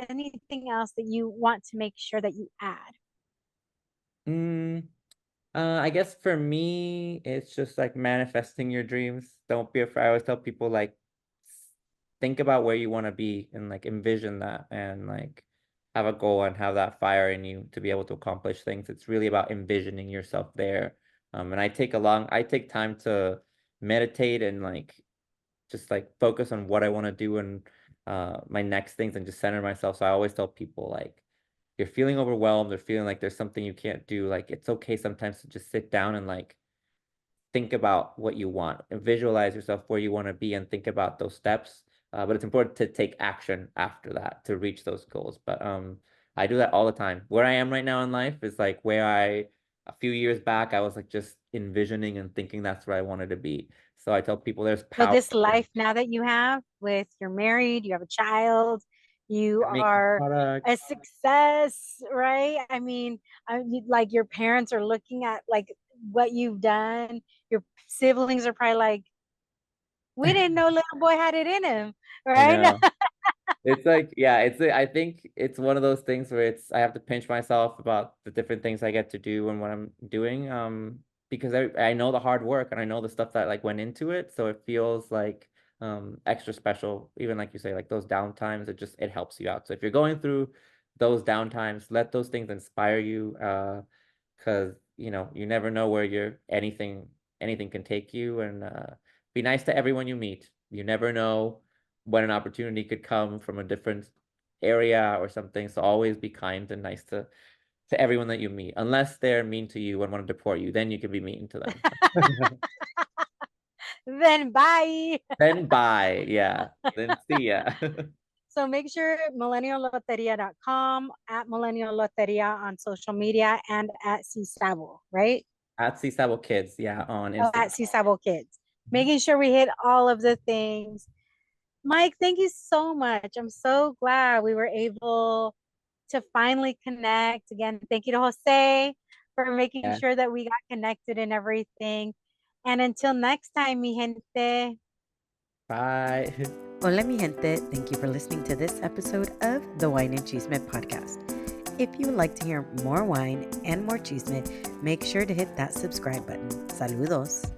anything else that you want to make sure that you add? Mm, I guess for me, it's just like manifesting your dreams. Don't be afraid. I always tell people like think about where you want to be and like envision that and like have a goal and have that fire in you to be able to accomplish things. It's really about envisioning yourself there. And I take time to meditate and like just like focus on what I want to do and my next things and just center myself. So I always tell people like you're feeling overwhelmed or feeling like there's something you can't do, like it's okay sometimes to just sit down and like think about what you want and visualize yourself where you want to be and think about those steps. but it's important to take action after that to reach those goals. But I do that all the time. Where I am right now in life is like where a few years back, I was like just envisioning and thinking that's where I wanted to be. So I tell people there's So power this life now that you have with you're married, you have a child, you in making are a products. success, right? I mean, like your parents are looking at like what you've done. Your siblings are probably like, we didn't know little boy had it in him, I right? know. It's like, yeah, I think it's one of those things where I have to pinch myself about the different things I get to do and what I'm doing. Because I know the hard work and I know the stuff that like went into it. So it feels like extra special, even like you say, like those downtimes, it helps you out. So if you're going through those downtimes, let those things inspire you. Because you never know where anything can take you, and be nice to everyone you meet. You never know when an opportunity could come from a different area or something. So always be kind and nice to everyone that you meet, unless they're mean to you and want to deport you. Then you can be mean to them. Then bye. Then bye. Yeah. Then see ya. So make sure millennialloteria.com, at Millennial Loteria on social media, and at CSABO, right? At Sisabo Kids, yeah, on Oh, at Instagram. CSABO Kids. Making sure we hit all of the things. Mike, thank you so much. I'm so glad we were able to finally connect. Again, thank you to Jose for making Yeah. sure that we got connected and everything. And until next time, mi gente. Bye. Hola, mi gente. Thank you for listening to this episode of the Wine and Chisme podcast. If you would like to hear more wine and more chisme, make sure to hit that subscribe button. Saludos.